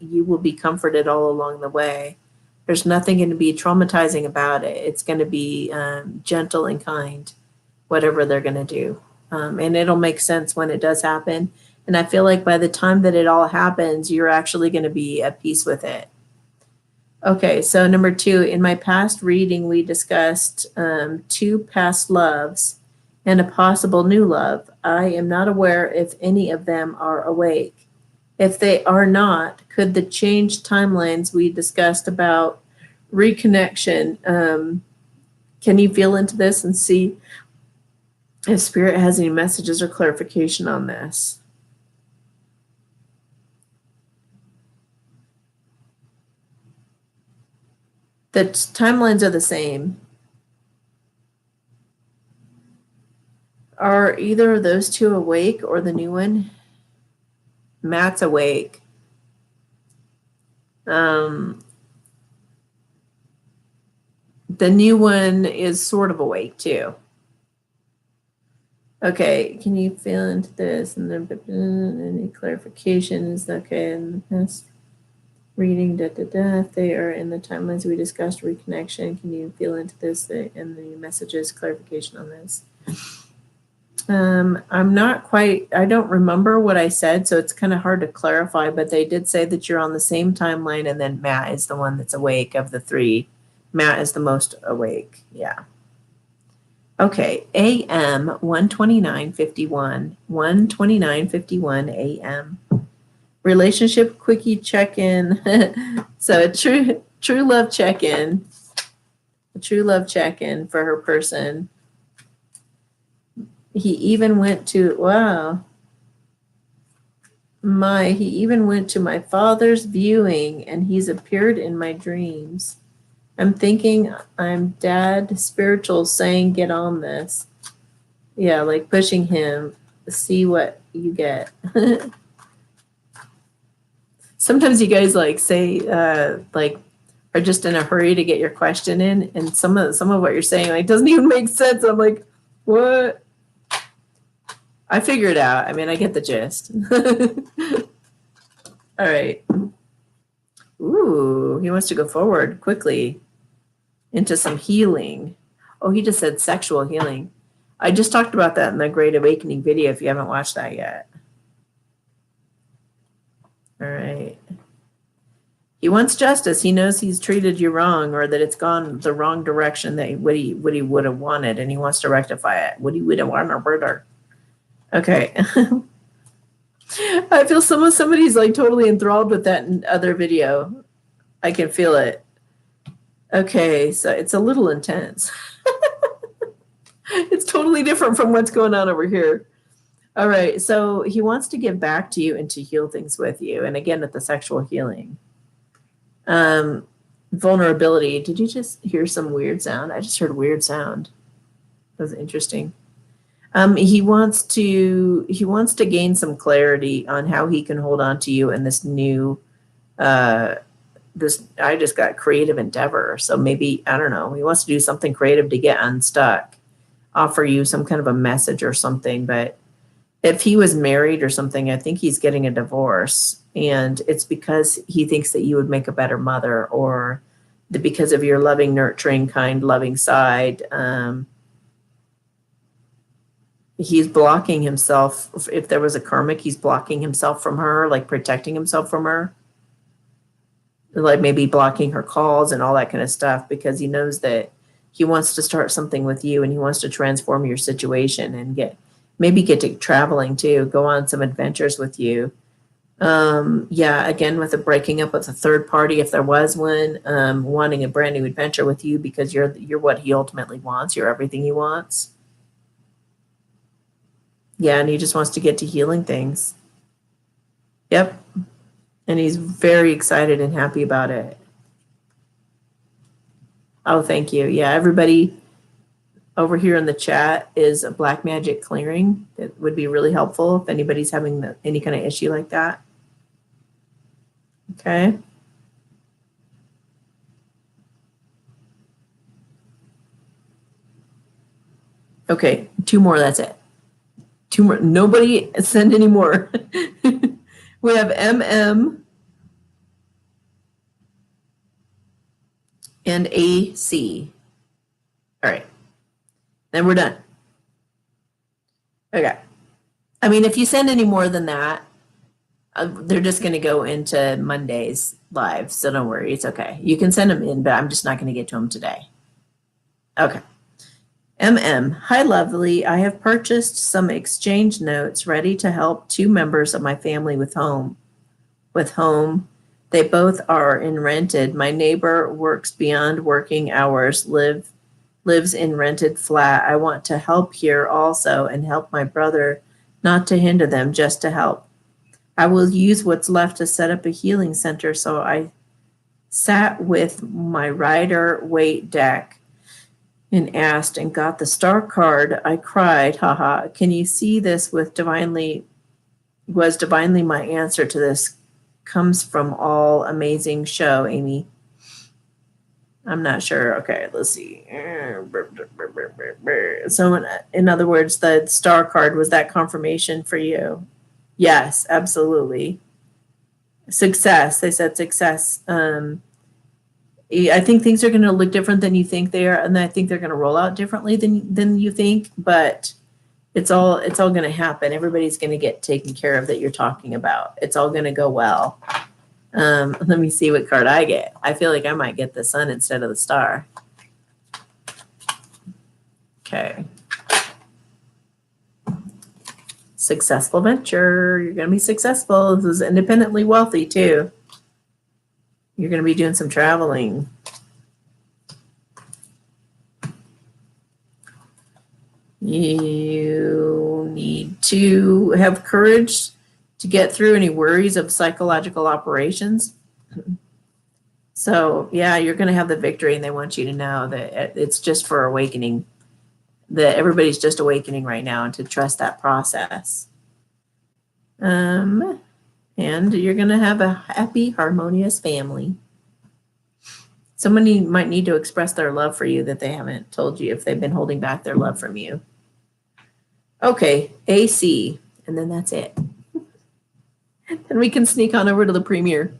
you will be comforted all along the way. There's nothing going to be traumatizing about it. It's going to be gentle and kind, whatever they're going to do. And it'll make sense when it does happen. And I feel like by the time that it all happens, you're actually going to be at peace with it. Okay, so number 2, in my past reading, we discussed 2 past loves and a possible new love. I am not aware if any of them are awake. If they are not, could the changed timelines we discussed about reconnection, can you feel into this and see if Spirit has any messages or clarification on this? The timelines are the same. Are either of those 2 awake or the new one? Matt's awake. The new one is sort of awake too. Okay, can you feel into this? And then any clarifications? Okay, in the past. Reading, if they are in the timelines we discussed, reconnection, can you feel into this and the messages, clarification on this? I'm not quite, I don't remember what I said, so it's kind of hard to clarify, but they did say that you're on the same timeline, and then Matt is the one that's awake of the three. Matt is the most awake. Yeah. Okay. AM 129:51. 129:51 AM. Relationship quickie check-in. So a true love check-in. A true love check-in for her person. He even went to, wow. He even went to my father's viewing, and he's appeared in my dreams. I'm thinking I'm dad spiritual saying get on this. Yeah, like pushing him, see what you get. Sometimes you guys like say like are just in a hurry to get your question in, and some of what you're saying like doesn't even make sense. I'm like, what? I figure it out. I mean, I get the gist. All right. Ooh, he wants to go forward quickly into some healing. Oh, he just said sexual healing. I just talked about that in the Great Awakening video if you haven't watched that yet. All right. He wants justice. He knows he's treated you wrong, or that it's gone the wrong direction that what he would have wanted, and he wants to rectify it. What he would have wanted. Okay. I feel somebody's like totally enthralled with that other video. I can feel it. Okay, so it's a little intense. It's totally different from what's going on over here. All right, so he wants to give back to you and to heal things with you. And again, at the sexual healing. Vulnerability. Did you just hear some weird sound? I just heard weird sound. That was interesting. He wants to gain some clarity on how he can hold on to you in this new I just got creative endeavor. So maybe, I don't know, he wants to do something creative to get unstuck, offer you some kind of a message or something. But if he was married or something, I think he's getting a divorce, and it's because he thinks that you would make a better mother, or because of your loving, nurturing, kind, loving side. He's blocking himself. If there was a karmic, he's blocking himself from her, like protecting himself from her, like maybe blocking her calls and all that kind of stuff, because he knows that he wants to start something with you, and he wants to transform your situation and get to traveling too, go on some adventures with you. Yeah, again, with the breaking up with a third party, if there was one, wanting a brand new adventure with you, because you're what he ultimately wants. You're everything he wants. Yeah, and he just wants to get to healing things. Yep. And he's very excited and happy about it. Oh, thank you. Yeah, everybody over here in the chat is a black magic clearing. It would be really helpful if anybody's having any kind of issue like that. Okay. Okay, 2 more, that's it. 2 more. Nobody send any more. We have MM and AC. All right. Then we're done. Okay. I mean, if you send any more than that, they're just going to go into Monday's live. So don't worry. It's okay. You can send them in, but I'm just not going to get to them today. Okay. MM. Hi, lovely. I have purchased some exchange notes ready to help 2 members of my family with home. They both are in rented. My neighbor works beyond working hours, lives in rented flat. I want to help here also and help my brother, not to hinder them, just to help. I will use what's left to set up a healing center. So I sat with my Rider-Waite deck and asked and got the star card. I cried, haha. Can you see this was divinely my answer to this? Comes from all amazing show, Amy. I'm not sure. Okay, let's see. So in other words, the star card, was that confirmation for you? Yes, absolutely. Success. They said success. I think things are going to look different than you think they are, and I think they're going to roll out differently than you think. But it's all going to happen. Everybody's going to get taken care of that you're talking about. It's all going to go well. Let me see what card I get. I feel like I might get the sun instead of the star. Okay. Successful venture. You're going to be successful. This is independently wealthy too. You're going to be doing some traveling. You need to have courage to get through any worries of psychological operations. So, yeah, you're going to have the victory, and they want you to know that it's just for awakening, that everybody's just awakening right now, and to trust that process. And you're going to have a happy, harmonious family. Somebody might need to express their love for you that they haven't told you if they've been holding back their love from you. Okay, AC, and then that's it. Then we can sneak on over to the premiere,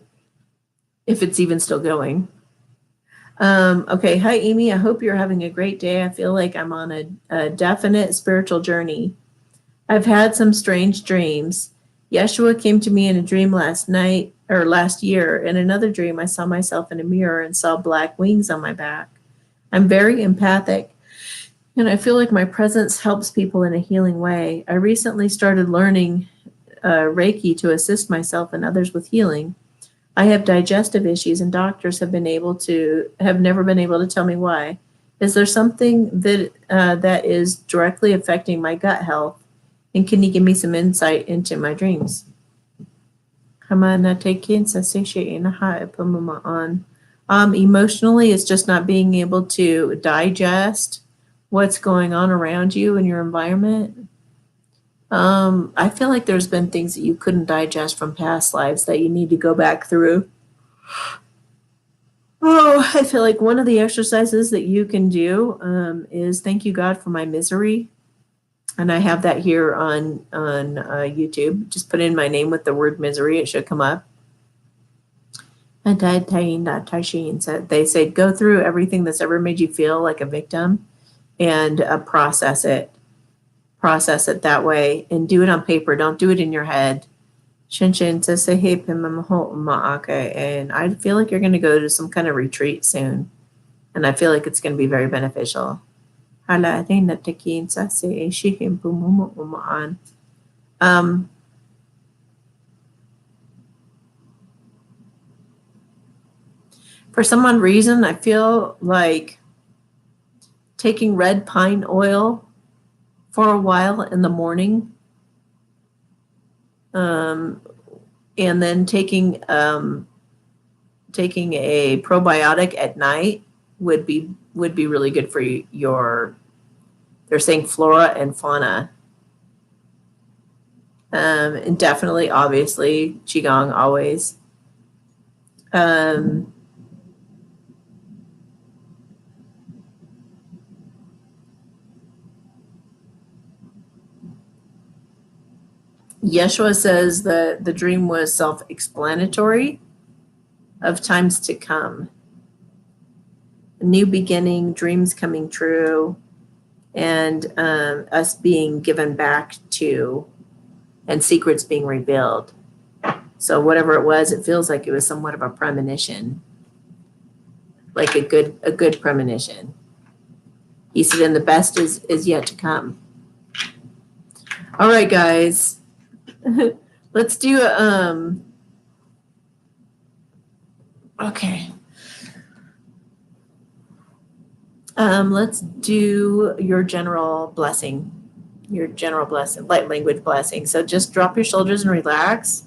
if it's even still going. Okay, hi, Amy. I hope you're having a great day. I feel like I'm on a definite spiritual journey. I've had some strange dreams. Yeshua came to me in a dream last year. In another dream, I saw myself in a mirror and saw black wings on my back. I'm very empathic, and I feel like my presence helps people in a healing way. I recently started learning Reiki to assist myself and others with healing. I have digestive issues, and doctors have never been able to tell me why. Is there something that is directly affecting my gut health? And can you give me some insight into my dreams? Emotionally, it's just not being able to digest what's going on around you in your environment. I feel like there's been things that you couldn't digest from past lives that you need to go back through. Oh, I feel like one of the exercises that you can do is thank you, God, for my misery. And I have that here on YouTube. Just put in my name with the word misery. It should come up. And they say, go through everything that's ever made you feel like a victim and process it. Process it that way and do it on paper. Don't do it in your head. And I feel like you're going to go to some kind of retreat soon. And I feel like it's going to be very beneficial. For some odd reason, I feel like taking red pine oil for a while in the morning, and then taking a probiotic at night would be really good for your, they're saying, flora and fauna. And definitely, obviously, Qigong always. Yeshua says that the dream was self-explanatory of times to come. A new beginning, dreams coming true, and us being given back to, and secrets being revealed. So whatever it was, it feels like it was somewhat of a premonition, like a good premonition. He said, and the best is yet to come. All right, guys. Let's do okay. Let's do your general blessing, light language blessing. So just drop your shoulders and relax.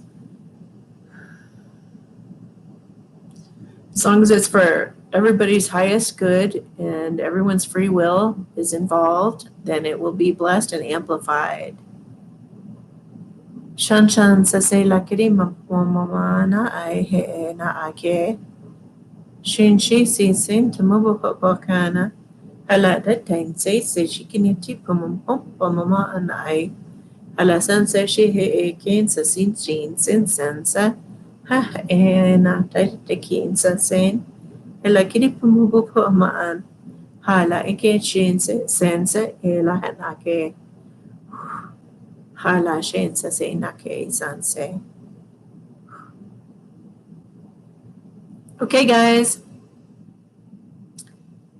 As long as it's for everybody's highest good and everyone's free will is involved, then it will be blessed and amplified. Shan shan sa se la kiri ma mama na ai he na ake. Shin shi si sin to move kana. Ala that time say she can tip mama and I. Ala san sa she he ken sa sin chin sin sensa. na te kinsa sen. Ela kiri pumubu po maan. Hala ike shense sense ela hanake. Hala shense se nake sanse. Okay, guys.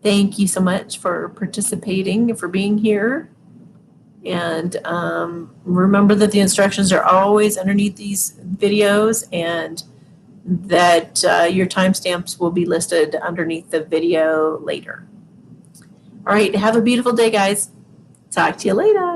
Thank you so much for participating and for being here. And remember that the instructions are always underneath these videos, and that your timestamps will be listed underneath the video later. All right, have a beautiful day, guys. Talk to you later.